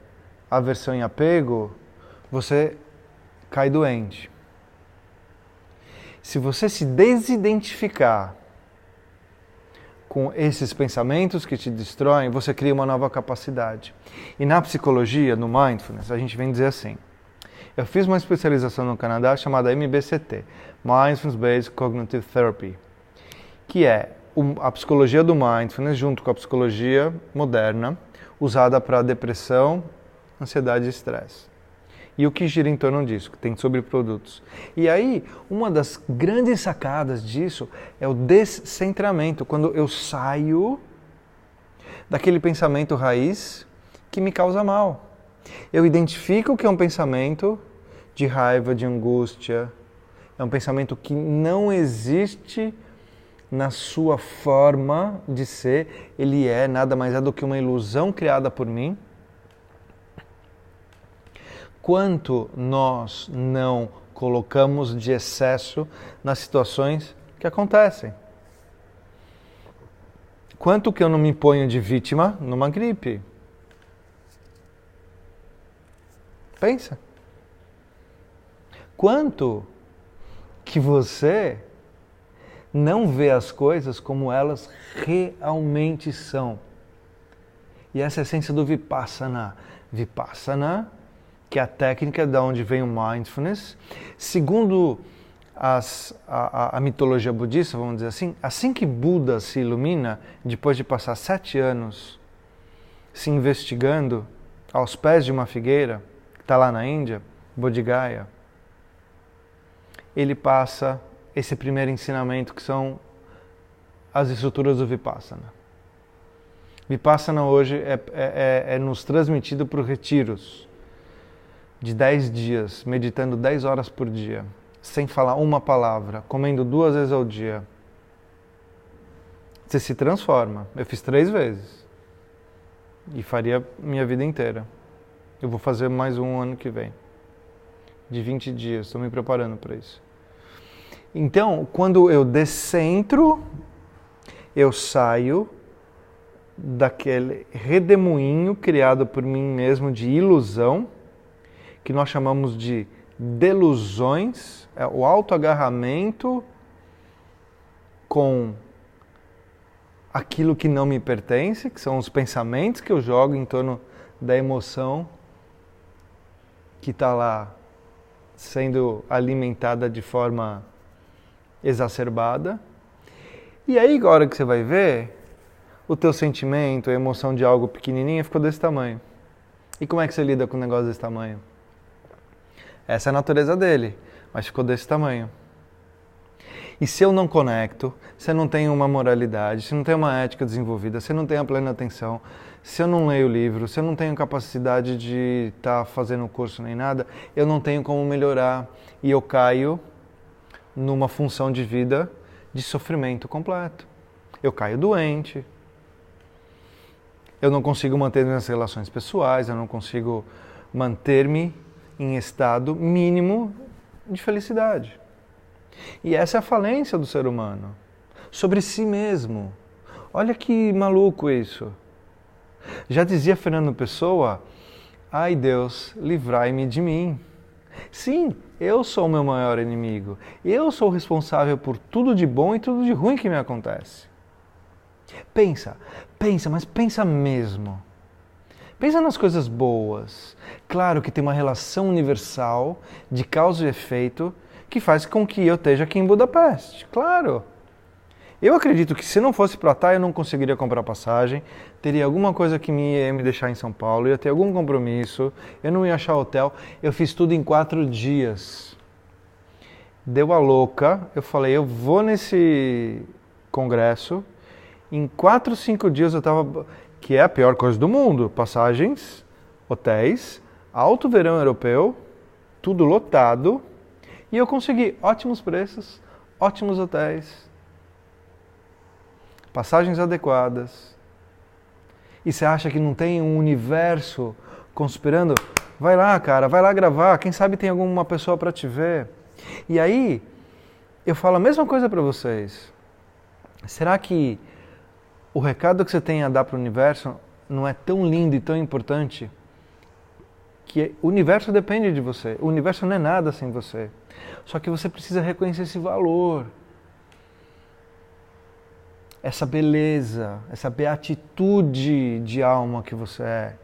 aversão e apego, você cai doente. Se você se desidentificar com esses pensamentos que te destroem, você cria uma nova capacidade. E na psicologia, no Mindfulness, a gente vem dizer assim. Eu fiz uma especialização no Canadá chamada MBCT, Mindfulness Based Cognitive Therapy, que é a psicologia do Mindfulness junto com a psicologia moderna, usada para depressão, ansiedade e estresse. E o que gira em torno disso, que tem sobreprodutos. E aí, uma das grandes sacadas disso é o descentramento, quando eu saio daquele pensamento raiz que me causa mal. Eu identifico que é um pensamento de raiva, de angústia, é um pensamento que não existe na sua forma de ser, ele é nada mais é do que uma ilusão criada por mim. Quanto nós não colocamos de excesso nas situações que acontecem? Quanto que eu não me ponho de vítima numa gripe? Pensa. Quanto que você não vê as coisas como elas realmente são. E essa é a essência do Vipassana. Vipassana, que é a técnica de onde vem o Mindfulness. Segundo a mitologia budista, vamos dizer assim que Buda se ilumina, depois de passar 7 anos se investigando aos pés de uma figueira, que está lá na Índia, Bodh Gaya, ele passa esse primeiro ensinamento, que são as estruturas do Vipassana. Vipassana hoje é nos transmitido por retiros de 10 dias, meditando 10 horas por dia, sem falar uma palavra, comendo 2 vezes ao dia. Você se transforma. Eu fiz 3 vezes. E faria minha vida inteira. Eu vou fazer mais um ano que vem. De 20 dias. Estou me preparando para isso. Então, quando eu descentro, eu saio daquele redemoinho criado por mim mesmo de ilusão, que nós chamamos de delusões, é o autoagarramento com aquilo que não me pertence, que são os pensamentos que eu jogo em torno da emoção que está lá sendo alimentada de forma exacerbada. E aí, a hora que você vai ver, o teu sentimento, a emoção de algo pequenininho ficou desse tamanho. E como é que você lida com um negócio desse tamanho? Essa é a natureza dele, mas ficou desse tamanho. E se eu não conecto, se eu não tenho uma moralidade, se eu não tenho uma ética desenvolvida, se eu não tenho a plena atenção, se eu não leio o livro, se eu não tenho capacidade de estar fazendo curso nem nada, eu não tenho como melhorar e eu caio numa função de vida de sofrimento completo. Eu caio doente, eu não consigo manter minhas relações pessoais, eu não consigo manter-me em estado mínimo de felicidade. E essa é a falência do ser humano, sobre si mesmo. Olha que maluco isso. Já dizia Fernando Pessoa, ai Deus, livrai-me de mim. Sim, eu sou o meu maior inimigo. Eu sou o responsável por tudo de bom e tudo de ruim que me acontece. Pensa, mas pensa mesmo. Pensa nas coisas boas. Claro que tem uma relação universal de causa e efeito que faz com que eu esteja aqui em Budapeste. Claro. Eu acredito que se não fosse para estar, eu não conseguiria comprar passagem, teria alguma coisa que ia me deixar em São Paulo, ia ter algum compromisso, eu não ia achar hotel. Eu fiz tudo em 4 dias. Deu a louca, eu falei, eu vou nesse congresso, em 4, 5 dias eu estava, que é a pior coisa do mundo, passagens, hotéis, alto verão europeu, tudo lotado, e eu consegui ótimos preços, ótimos hotéis, passagens adequadas. E você acha que não tem um universo conspirando? Vai lá, cara, vai lá gravar, quem sabe tem alguma pessoa para te ver. E aí, eu falo a mesma coisa para vocês. Será que o recado que você tem a dar para o universo não é tão lindo e tão importante? Que o universo depende de você. O universo não é nada sem você. Só que você precisa reconhecer esse valor. Essa beleza, essa beatitude de alma que você é.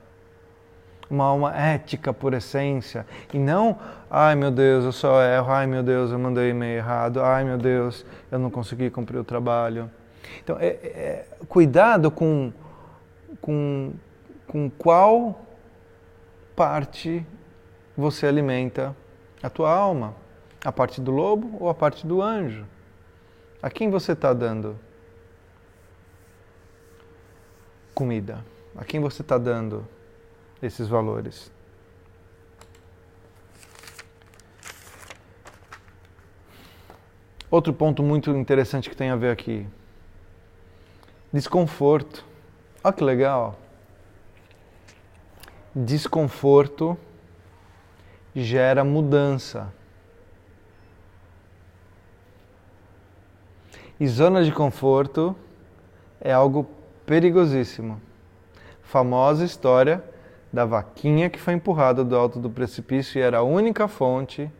Uma alma ética por essência. E não, ai meu Deus, eu só erro, ai meu Deus, eu mandei e-mail errado, ai meu Deus, eu não consegui cumprir o trabalho. Então, cuidado com qual parte você alimenta a tua alma. A parte do lobo ou a parte do anjo? A quem você está dando comida? A quem você está dando esses valores? Outro ponto muito interessante que tem a ver aqui. Desconforto. Olha que legal. Desconforto gera mudança. E zona de conforto é algo perigosíssimo. Famosa história da vaquinha que foi empurrada do alto do precipício e era a única fonte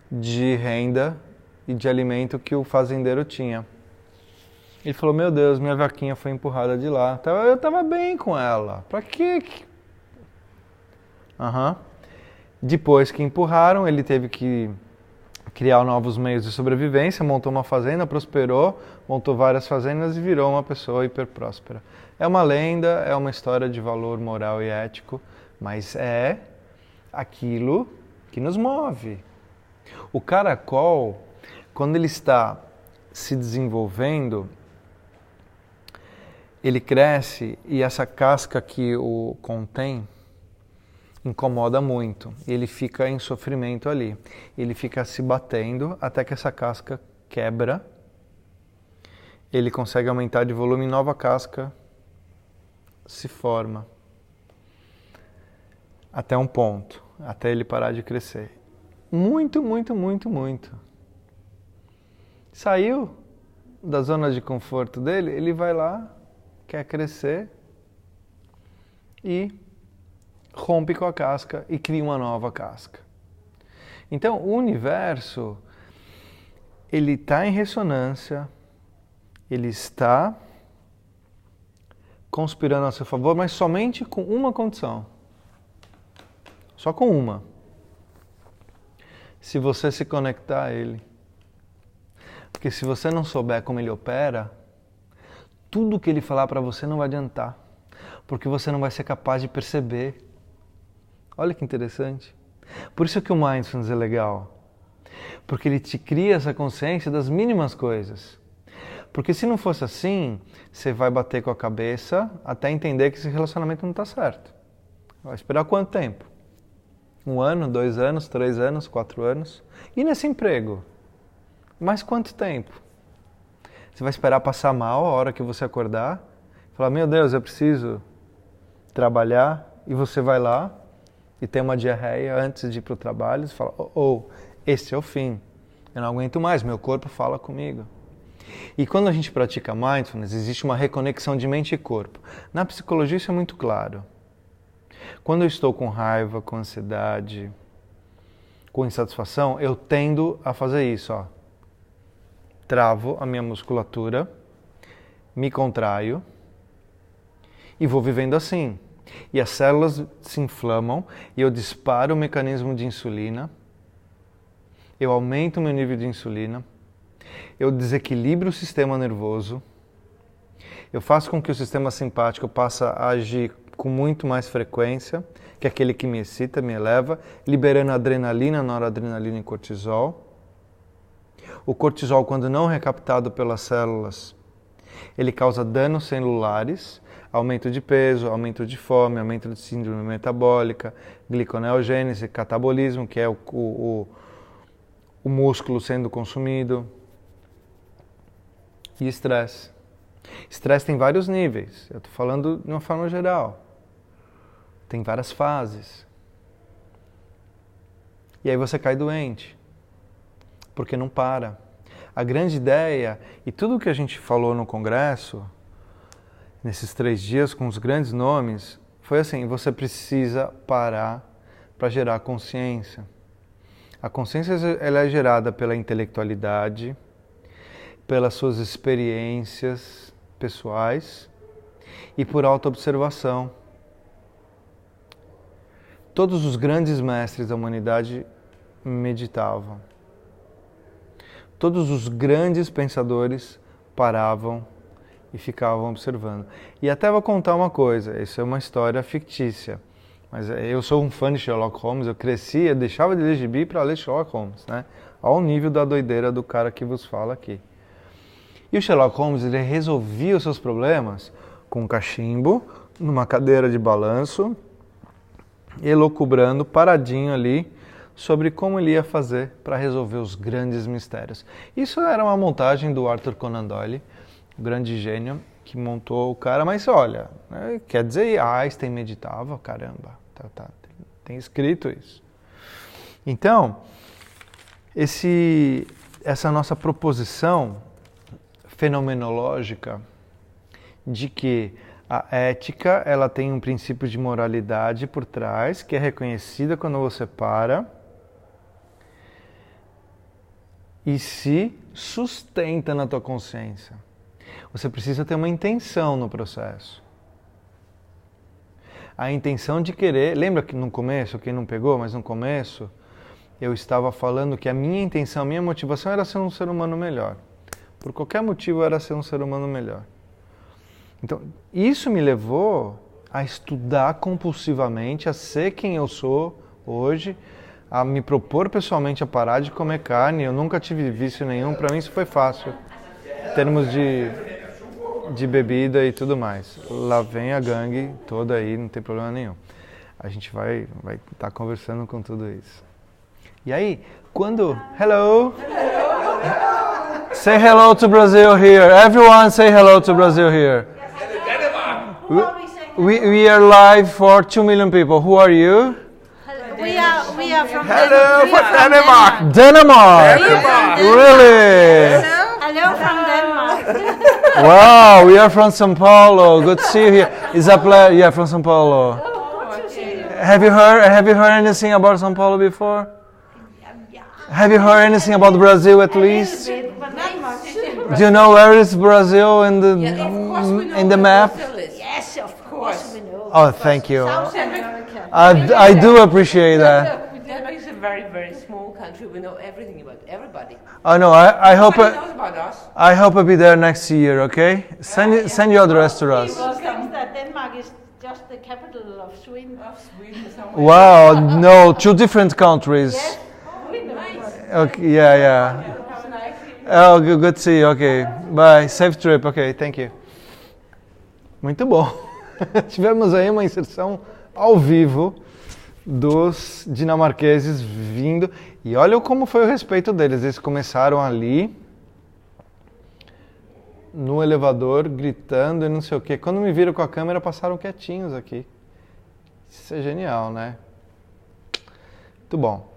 de renda e de alimento que o fazendeiro tinha. Ele falou, meu Deus, minha vaquinha foi empurrada de lá. Eu estava bem com ela. Pra quê? Depois que empurraram, ele teve que criar novos meios de sobrevivência, montou uma fazenda, prosperou, montou várias fazendas e virou uma pessoa hiper próspera. É uma lenda, é uma história de valor moral e ético, mas é aquilo que nos move. O caracol, quando ele está se desenvolvendo, ele cresce e essa casca que o contém incomoda muito. Ele fica em sofrimento ali. Ele fica se batendo até que essa casca quebra. Ele consegue aumentar de volume e nova casca se forma. Até um ponto. Até ele parar de crescer. Muito, muito, muito, muito. Saiu da zona de conforto dele, ele vai lá, quer crescer e rompe com a casca e cria uma nova casca. Então, o universo, ele está em ressonância, ele está conspirando a seu favor, mas somente com uma condição. Só com uma. Se você se conectar a ele. Porque se você não souber como ele opera, tudo que ele falar para você não vai adiantar. Porque você não vai ser capaz de perceber. Olha que interessante. Por isso que o Mindfulness é legal. Porque ele te cria essa consciência das mínimas coisas. Porque se não fosse assim, você vai bater com a cabeça até entender que esse relacionamento não está certo. Vai esperar quanto tempo? 1 ano, 2 anos, 3 anos, 4 anos? E nesse emprego? Mais quanto tempo? Você vai esperar passar mal a hora que você acordar? Falar, meu Deus, eu preciso trabalhar. E você vai lá e tem uma diarreia antes de ir para o trabalho. Você fala, esse é o fim. Eu não aguento mais, meu corpo fala comigo. E quando a gente pratica Mindfulness, existe uma reconexão de mente e corpo. Na psicologia isso é muito claro. Quando eu estou com raiva, com ansiedade, com insatisfação, eu tendo a fazer isso. Travo a minha musculatura, me contraio e vou vivendo assim. E as células se inflamam e eu disparo o mecanismo de insulina, eu aumento o meu nível de insulina, eu desequilibro o sistema nervoso, eu faço com que o sistema simpático passe a agir com muito mais frequência, que é aquele que me excita, me eleva, liberando adrenalina, noradrenalina e cortisol. O cortisol, quando não recaptado pelas células, ele causa danos celulares, aumento de peso, aumento de fome, aumento de síndrome metabólica, gliconeogênese, catabolismo, que é o músculo sendo consumido, e estresse. Estresse tem vários níveis, eu estou falando de uma forma geral. Tem várias fases. E aí você cai doente, porque não para. A grande ideia, e tudo que a gente falou no congresso, nesses 3 dias com os grandes nomes, foi assim, você precisa parar para gerar consciência. A consciência ela é gerada pela intelectualidade, pelas suas experiências pessoais e por autoobservação. Todos os grandes mestres da humanidade meditavam. Todos os grandes pensadores paravam e ficavam observando. E até vou contar uma coisa, isso é uma história fictícia, mas eu sou um fã de Sherlock Holmes, eu cresci, eu deixava de ler gibi para ler Sherlock Holmes, né? Ao nível da doideira do cara que vos fala aqui. E o Sherlock Holmes, ele resolvia os seus problemas com um cachimbo, numa cadeira de balanço, elucubrando, paradinho ali, sobre como ele ia fazer para resolver os grandes mistérios. Isso era uma montagem do Arthur Conan Doyle, o grande gênio que montou o cara, mas olha, quer dizer, Einstein meditava, caramba, tem escrito isso. Então, essa nossa proposição fenomenológica de que a ética ela tem um princípio de moralidade por trás, que é reconhecida quando você para e se sustenta na tua consciência. Você precisa ter uma intenção no processo. A intenção de querer... Lembra que no começo, quem não pegou, mas no começo, eu estava falando que a minha intenção, a minha motivação era ser um ser humano melhor. Por qualquer motivo era ser um ser humano melhor. Então, isso me levou a estudar compulsivamente, a ser quem eu sou hoje, a me propor pessoalmente a parar de comer carne. Eu nunca tive vício nenhum, para mim isso foi fácil, em termos de bebida e tudo mais. Lá vem a gangue toda aí, não tem problema nenhum. A gente vai estar conversando com tudo isso. E aí, quando... Hello! Say hello to Brazil here. Everyone say hello to Brazil here. We are live for 2 million people. Who are you? We are from Hello from Denmark. Denmark! Really? Hello from Denmark. Wow, we are from São Paulo. Good to see you here. Is a pleasure. Yeah, from São Paulo. Have you heard anything about São Paulo before? Have you heard anything about Brazil at least? Do you know where is Brazil in the map? Yes, of course we know. Oh, thank you. South America. I do appreciate that. Denmark is a very, very small country. We know everything about everybody. Oh no, I hope Nobody knows about us. I hope I'll be there next year. Okay, send your address to us. People think that Denmark is just the capital of Sweden. Of Sweden somewhere. Wow, no, 2 different countries. Yes, we know. Okay, yeah. It's nice. Oh, good to see you. Okay, bye. Safe trip. Okay, thank you. Muito bom. Tivemos aí uma inserção ao vivo dos dinamarqueses vindo. E olha como foi o respeito deles. Eles começaram ali no elevador, gritando e não sei o quê. Quando me viram com a câmera, passaram quietinhos aqui. Isso é genial, né? Muito bom.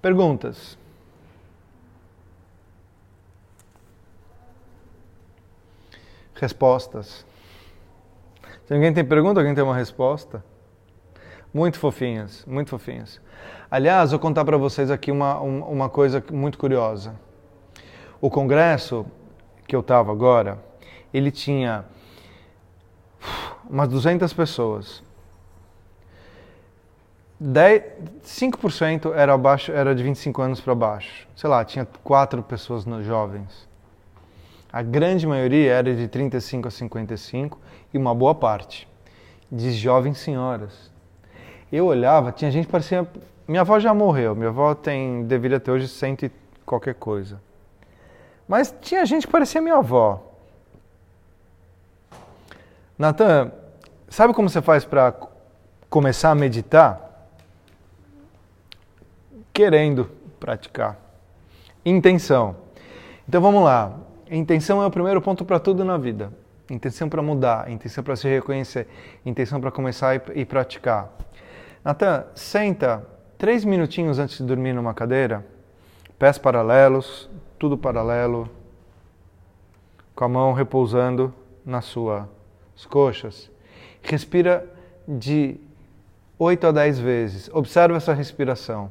Perguntas? Respostas? Se alguém tem pergunta, alguém tem uma resposta? Muito fofinhas, muito fofinhas. Aliás, vou contar para vocês aqui uma coisa muito curiosa. O congresso que eu estava agora, ele tinha umas 200 pessoas. 5% era de 25 anos para baixo. Sei lá, tinha 4 pessoas jovens. A grande maioria era de 35 a 55 e uma boa parte de jovens senhoras. Eu olhava, tinha gente que parecia... Minha avó já morreu, minha avó deveria ter hoje 100 e qualquer coisa. Mas tinha gente que parecia minha avó. Natan, sabe como você faz para começar a meditar? Querendo praticar. Intenção. Então vamos lá. Intenção é o primeiro ponto para tudo na vida. Intenção para mudar, intenção para se reconhecer, intenção para começar e praticar. Natan, senta 3 minutinhos antes de dormir numa cadeira, pés paralelos, tudo paralelo, com a mão repousando nas suas coxas. Respira de 8 a 10 vezes. Observa essa respiração.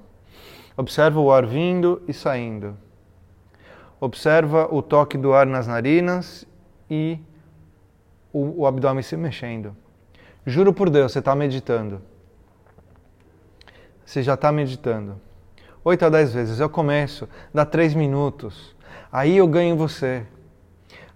Observa o ar vindo e saindo. Observa o toque do ar nas narinas e o abdômen se mexendo. Juro por Deus, você está meditando. Você já está meditando. 8 a 10 vezes. Eu começo, dá 3 minutos. Aí eu ganho você.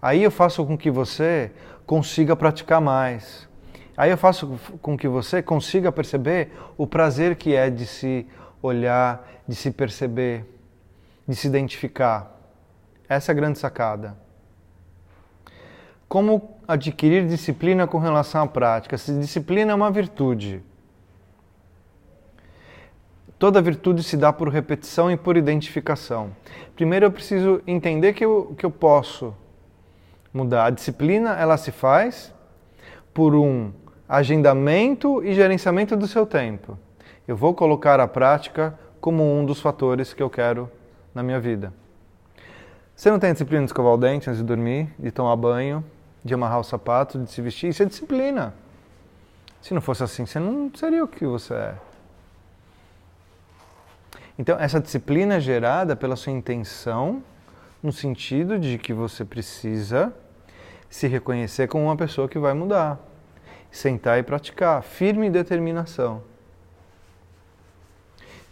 Aí eu faço com que você consiga praticar mais. Aí eu faço com que você consiga perceber o prazer que é de se olhar, de se perceber, de se identificar. Essa é a grande sacada. Como adquirir disciplina com relação à prática? Se disciplina é uma virtude. Toda virtude se dá por repetição e por identificação. Primeiro eu preciso entender que eu posso mudar. A disciplina, ela se faz por um agendamento e gerenciamento do seu tempo. Eu vou colocar a prática como um dos fatores que eu quero na minha vida. Você não tem disciplina de escovar o dente antes de dormir, de tomar banho, de amarrar o sapato, de se vestir? Isso é disciplina. Se não fosse assim, você não seria o que você é. Então, essa disciplina é gerada pela sua intenção, no sentido de que você precisa se reconhecer como uma pessoa que vai mudar. Sentar e praticar. Firme determinação.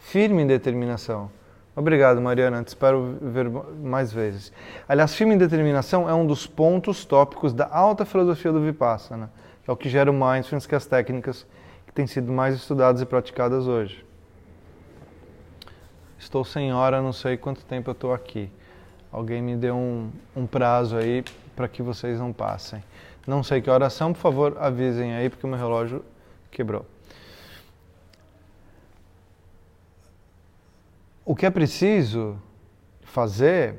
Firme determinação. Obrigado, Mariana. Te espero ver mais vezes. Aliás, firme determinação é um dos pontos tópicos da alta filosofia do Vipassana, que é o que gera o Mindfulness, que é as técnicas que têm sido mais estudadas e praticadas hoje. Estou sem hora, não sei quanto tempo eu estou aqui. Alguém me deu um prazo aí para que vocês não passem. Não sei que horas são, por favor, avisem aí, porque o meu relógio quebrou. O que é preciso fazer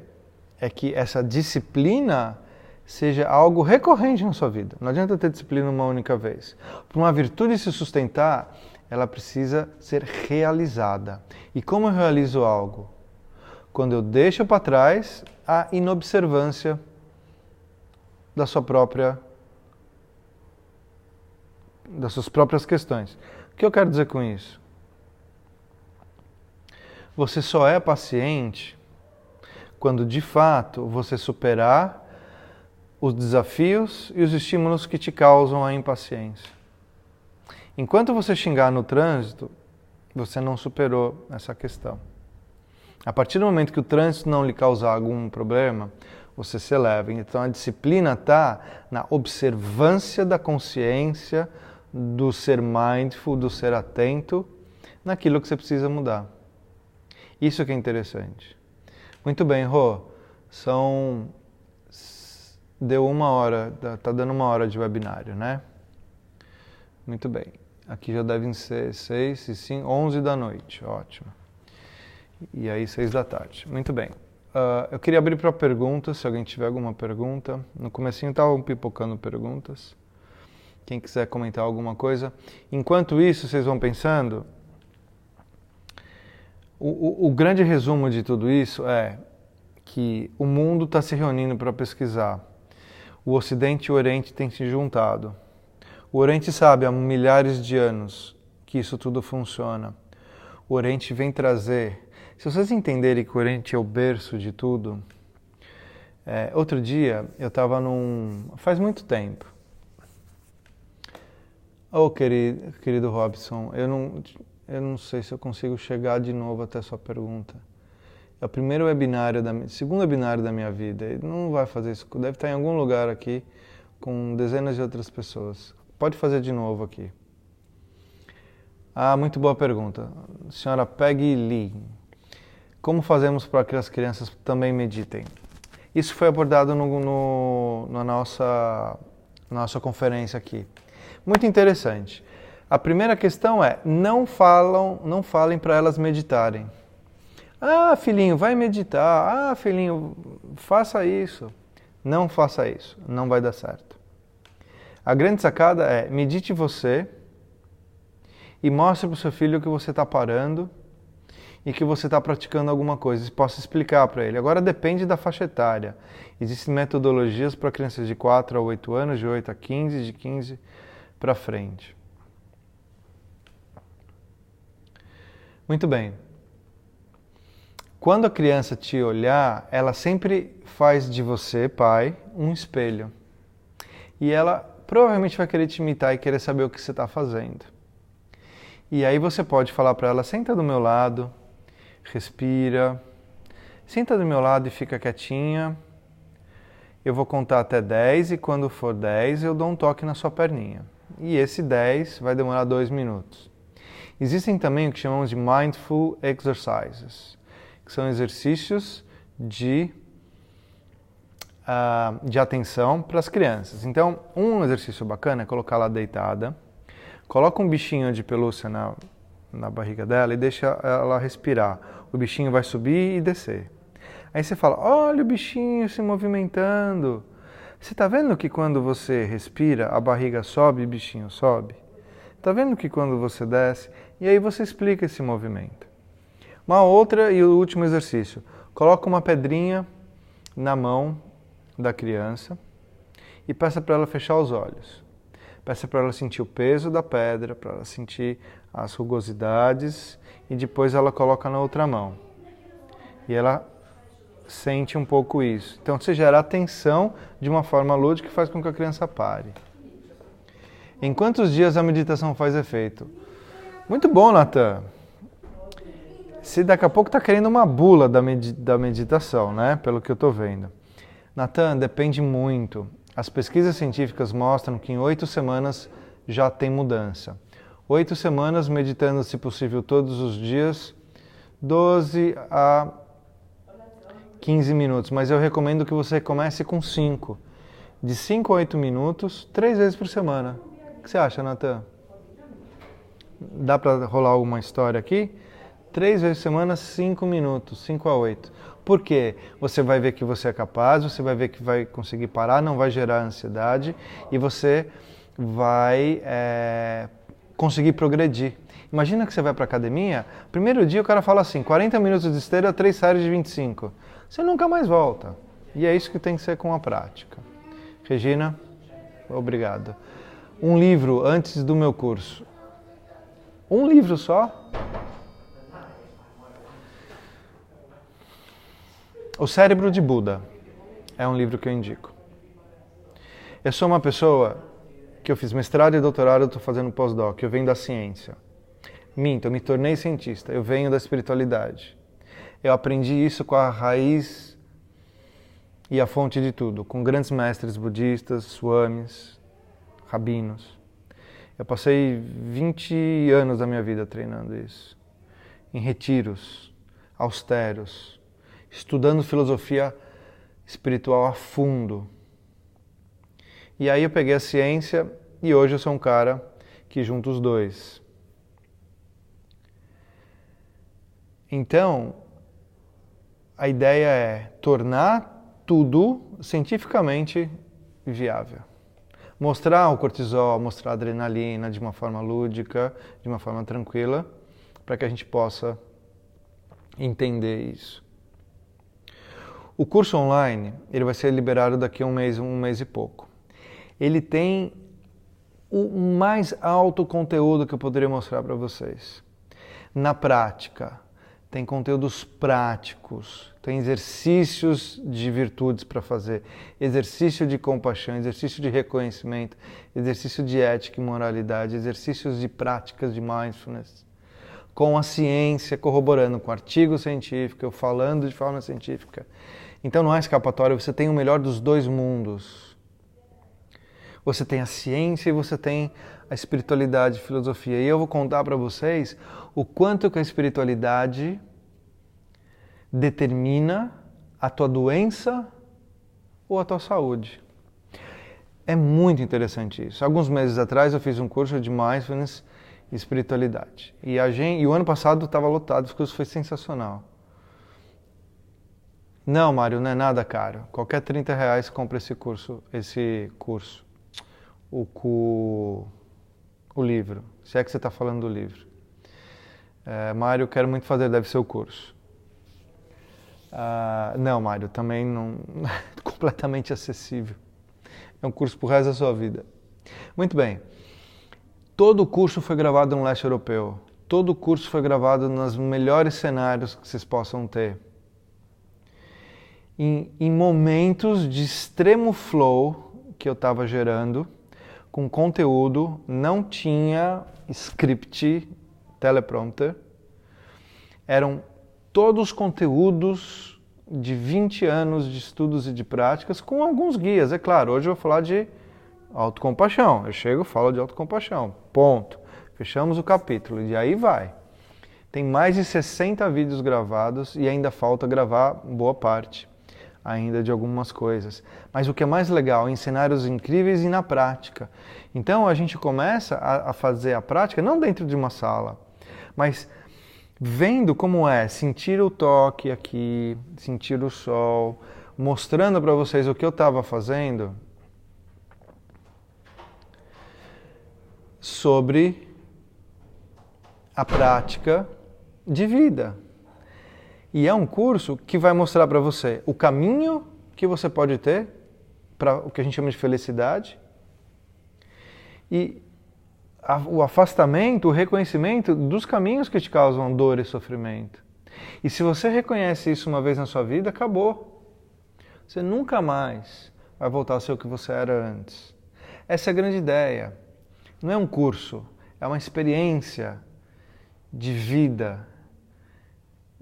é que essa disciplina seja algo recorrente na sua vida. Não adianta ter disciplina uma única vez. Para uma virtude se sustentar, ela precisa ser realizada. E como eu realizo algo? Quando eu deixo para trás a inobservância das suas próprias questões. O que eu quero dizer com isso? Você só é paciente quando, de fato, você superar os desafios e os estímulos que te causam a impaciência. Enquanto você xingar no trânsito, você não superou essa questão. A partir do momento que o trânsito não lhe causar algum problema, você se eleva. Então a disciplina está na observância da consciência, do ser mindful, do ser atento, naquilo que você precisa mudar. Isso que é interessante. Muito bem, Rô. Deu 1 hora, tá dando 1 hora de webinário, né? Muito bem. Aqui já devem ser 6 e 5, 11 da noite. Ótimo. E aí 6 da tarde. Muito bem. Eu queria abrir para perguntas, se alguém tiver alguma pergunta. No comecinho estavam pipocando perguntas. Quem quiser comentar alguma coisa. Enquanto isso, vocês vão pensando. O grande resumo de tudo isso é que o mundo está se reunindo para pesquisar. O Ocidente e o Oriente têm se juntado. O Oriente sabe há milhares de anos que isso tudo funciona. O Oriente vem trazer... Se vocês entenderem que o Oriente é o berço de tudo... outro dia eu estava faz muito tempo. Querido Robson, eu não sei se eu consigo chegar de novo até a sua pergunta. É o segundo webinário da minha vida. Ele não vai fazer isso. Deve estar em algum lugar aqui com dezenas de outras pessoas. Pode fazer de novo aqui. Muito boa pergunta. Senhora Peggy Lee. Como fazemos para que as crianças também meditem? Isso foi abordado na nossa conferência aqui. Muito interessante. A primeira questão é, não falem para elas meditarem. Filhinho, vai meditar. Filhinho, faça isso. Não faça isso, não vai dar certo. A grande sacada é, medite você e mostre para o seu filho que você está parando e que você está praticando alguma coisa. Posso explicar para ele. Agora depende da faixa etária. Existem metodologias para crianças de 4 a 8 anos, de 8 a 15, de 15 para frente. Muito bem. Quando a criança te olhar, ela sempre faz de você, pai, um espelho. E ela provavelmente vai querer te imitar e querer saber o que você está fazendo. E aí você pode falar para ela, senta do meu lado, respira, senta do meu lado e fica quietinha. Eu vou contar até 10 e quando for 10 eu dou um toque na sua perninha. E esse 10 vai demorar 2 minutos. Existem também o que chamamos de Mindful Exercises, que são exercícios de atenção para as crianças. Então, um exercício bacana é colocar ela deitada, coloca um bichinho de pelúcia na barriga dela e deixa ela respirar. O bichinho vai subir e descer. Aí você fala, olha o bichinho se movimentando. Você está vendo que quando você respira, a barriga sobe e o bichinho sobe? Está vendo que quando você desce? E aí você explica esse movimento. Uma outra e o último exercício. Coloca uma pedrinha na mão da criança e peça para ela fechar os olhos. Peça para ela sentir o peso da pedra, para ela sentir as rugosidades e depois ela coloca na outra mão. E ela sente um pouco isso. Então você gera atenção de uma forma lúdica que faz com que a criança pare. Em quantos dias a meditação faz efeito? Muito bom, Natan. Se daqui a pouco está querendo uma bula da meditação, né? Pelo que eu estou vendo. Natan, depende muito. As pesquisas científicas mostram que em 8 semanas já tem mudança. 8 semanas meditando, se possível, todos os dias, 12 a 15 minutos. Mas eu recomendo que você comece com 5. De 5 a 8 minutos, 3 vezes por semana. O que você acha, Natan? Dá para rolar alguma história aqui? 3 vezes por semana, 5 minutos, 5 a 8. Por quê? Você vai ver que você é capaz, você vai ver que vai conseguir parar, não vai gerar ansiedade e você vai conseguir progredir. Imagina que você vai para a academia, primeiro dia o cara fala assim, 40 minutos de esteira, 3 séries de 25. Você nunca mais volta. E é isso que tem que ser com a prática. Regina, obrigado. Um livro antes do meu curso. Um livro só? O Cérebro de Buda é um livro que eu indico. Eu sou uma pessoa que eu fiz mestrado e doutorado, eu estou fazendo pós-doc, eu venho da ciência. Minto, eu me tornei cientista, eu venho da espiritualidade. Eu aprendi isso com a raiz e a fonte de tudo, com grandes mestres budistas, swamis, rabinos. Eu passei 20 anos da minha vida treinando isso, em retiros, austeros, estudando filosofia espiritual a fundo. E aí eu peguei a ciência e hoje eu sou um cara que junta os dois. Então, a ideia é tornar tudo cientificamente viável. Mostrar o cortisol, mostrar a adrenalina de uma forma lúdica, de uma forma tranquila, para que a gente possa entender isso. O curso online, ele vai ser liberado daqui a um mês e pouco. Ele tem o mais alto conteúdo que eu poderia mostrar para vocês. Na prática, tem conteúdos práticos, tem exercícios de virtudes para fazer, exercício de compaixão, exercício de reconhecimento, exercício de ética e moralidade, exercícios de práticas de mindfulness, com a ciência corroborando, com artigo científico, eu falando de forma científica. Então não há escapatória, você tem o melhor dos dois mundos. Você tem a ciência e você tem a espiritualidade, a filosofia. E eu vou contar para vocês o quanto que a espiritualidade determina a tua doença ou a tua saúde. É muito interessante isso. Alguns meses atrás eu fiz um curso de Mindfulness e Espiritualidade. E o ano passado estava lotado, o curso foi sensacional. Não, Mário, não é nada caro. Qualquer R$30 compra esse curso. O livro. Se é que você está falando do livro. Mário, quero muito fazer, deve ser o curso. Não, Mário, também não é completamente acessível. É um curso pro resto da sua vida. Muito bem. Todo o curso foi gravado no leste europeu. Todo o curso foi gravado nos melhores cenários que vocês possam ter. Em momentos de extremo flow que eu estava gerando, com conteúdo, não tinha script, teleprompter, eram todos conteúdos de 20 anos de estudos e de práticas, com alguns guias, é claro. Hoje eu vou falar de autocompaixão, eu chego e falo de autocompaixão, ponto. Fechamos o capítulo e aí vai. Tem mais de 60 vídeos gravados e ainda falta gravar boa parte ainda de algumas coisas. Mas o que é mais legal, em cenários incríveis e na prática. Então a gente começa a fazer a prática, não dentro de uma sala, mas vendo como é sentir o toque aqui, sentir o sol, mostrando para vocês o que eu estava fazendo sobre a prática de vida. E é um curso que vai mostrar para você o caminho que você pode ter para o que a gente chama de felicidade e o afastamento, o reconhecimento dos caminhos que te causam dor e sofrimento. E se você reconhece isso uma vez na sua vida, acabou. Você nunca mais vai voltar a ser o que você era antes. Essa é a grande ideia. Não é um curso, é uma experiência de vida,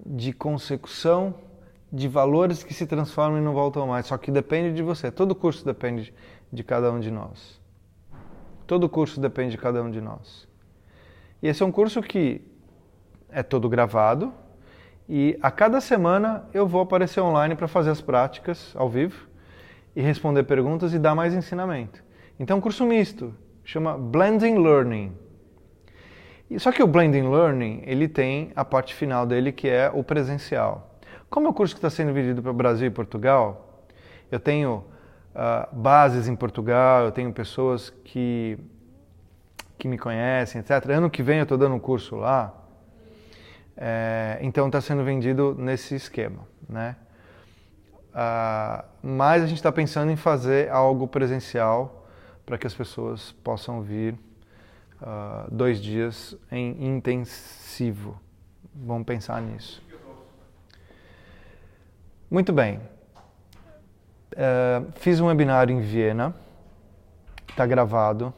de consecução de valores que se transformam e não voltam mais. Só que depende de você. Todo curso depende de cada um de nós. Todo curso depende de cada um de nós. E esse é um curso que é todo gravado e a cada semana eu vou aparecer online para fazer as práticas ao vivo e responder perguntas e dar mais ensinamento. Então é um curso misto, chama Blending Learning. Só que o Blending Learning, ele tem a parte final dele que é o presencial. Como é um curso que está sendo vendido para o Brasil e Portugal, eu tenho bases em Portugal, eu tenho pessoas que me conhecem, etc. Ano que vem eu estou dando um curso lá, então está sendo vendido nesse esquema, né? Mas a gente está pensando em fazer algo presencial para que as pessoas possam vir 2 dias em intensivo. Vamos pensar nisso. Muito bem. Fiz um webinário em Viena, está gravado.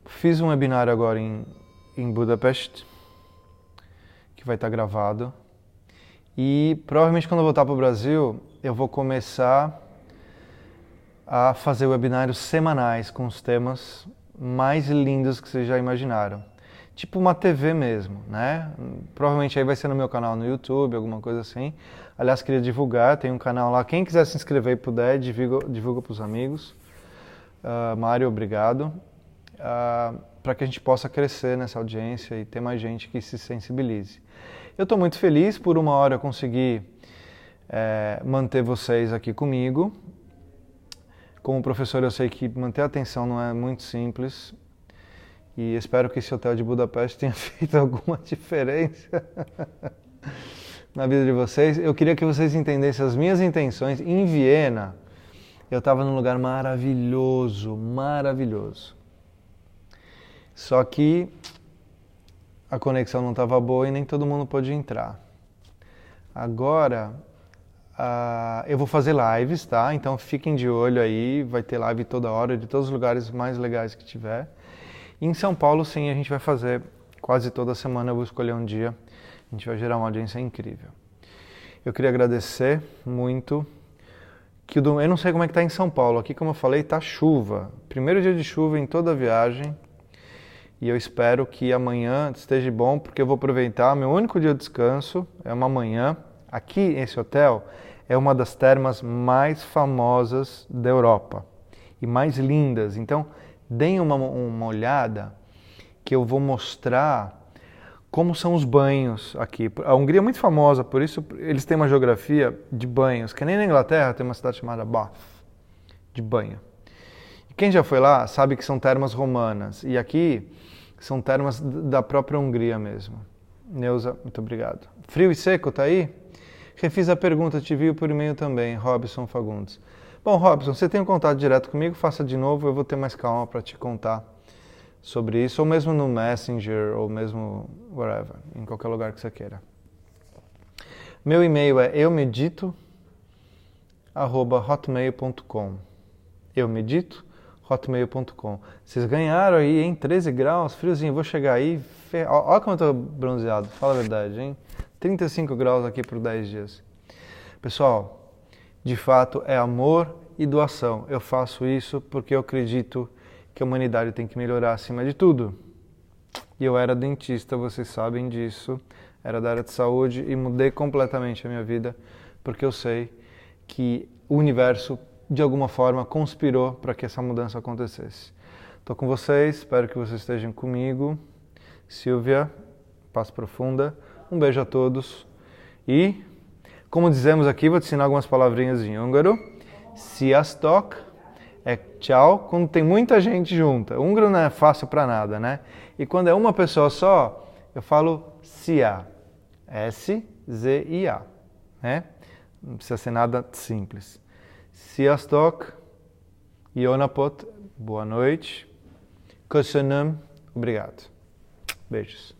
Fiz um webinário agora em Budapeste, que vai estar gravado. E provavelmente quando eu voltar para o Brasil, eu vou começar a fazer webinários semanais com os temas mais lindos que vocês já imaginaram. Tipo uma TV mesmo, né? Provavelmente aí vai ser no meu canal no YouTube, alguma coisa assim. Aliás, queria divulgar, tem um canal lá. Quem quiser se inscrever e puder, divulga para os amigos. Mário, obrigado. Para que a gente possa crescer nessa audiência e ter mais gente que se sensibilize. Eu estou muito feliz, por 1 hora eu consegui manter vocês aqui comigo. Como professor eu sei que manter a atenção não é muito simples. E espero que esse hotel de Budapeste tenha feito alguma diferença na vida de vocês. Eu queria que vocês entendessem as minhas intenções. Em Viena, eu estava num lugar maravilhoso, maravilhoso. Só que a conexão não estava boa e nem todo mundo pôde entrar. Agora, eu vou fazer lives, tá? Então fiquem de olho aí, vai ter live toda hora, de todos os lugares mais legais que tiver. E em São Paulo, sim, a gente vai fazer quase toda semana, eu vou escolher um dia, a gente vai gerar uma audiência incrível. Eu queria agradecer muito, eu não sei como é que está em São Paulo, aqui como eu falei, está chuva, primeiro dia de chuva em toda a viagem, e eu espero que amanhã esteja bom, porque eu vou aproveitar, meu único dia de descanso é uma manhã, aqui esse hotel é uma das termas mais famosas da Europa, e mais lindas, então deem uma olhada que eu vou mostrar como são os banhos aqui. A Hungria é muito famosa, por isso eles têm uma geografia de banhos, que nem na Inglaterra tem uma cidade chamada Bath, de banho. E quem já foi lá sabe que são termas romanas, e aqui são termas da própria Hungria mesmo. Neuza, muito obrigado. Frio e seco, tá aí? Refiz a pergunta, te vi por e-mail também, Robson Fagundes. Bom, Robson, você tem um contato direto comigo, faça de novo, eu vou ter mais calma para te contar sobre isso, ou mesmo no Messenger, ou mesmo wherever, em qualquer lugar que você queira. Meu e-mail é eumedito@hotmail.com. eumedito@hotmail.com. Vocês ganharam aí, hein? 13 graus, friozinho, vou chegar aí, olha como eu tô bronzeado, fala a verdade, hein? 35 graus aqui por 10 dias. Pessoal, de fato, é amor e doação. Eu faço isso porque eu acredito que a humanidade tem que melhorar acima de tudo. E eu era dentista, vocês sabem disso, era da área de saúde e mudei completamente a minha vida porque eu sei que o universo, de alguma forma, conspirou para que essa mudança acontecesse. Estou com vocês, espero que vocês estejam comigo. Silvia, paz profunda, um beijo a todos e... Como dizemos aqui, vou te ensinar algumas palavrinhas em húngaro. Sziasztok é tchau quando tem muita gente junta. O húngaro não é fácil para nada, né? E quando é uma pessoa só, eu falo szia. S-Z-I-A, né? Não precisa ser nada simples. Sziasztok, Yonapot, boa noite. Köszönöm, obrigado. Beijos.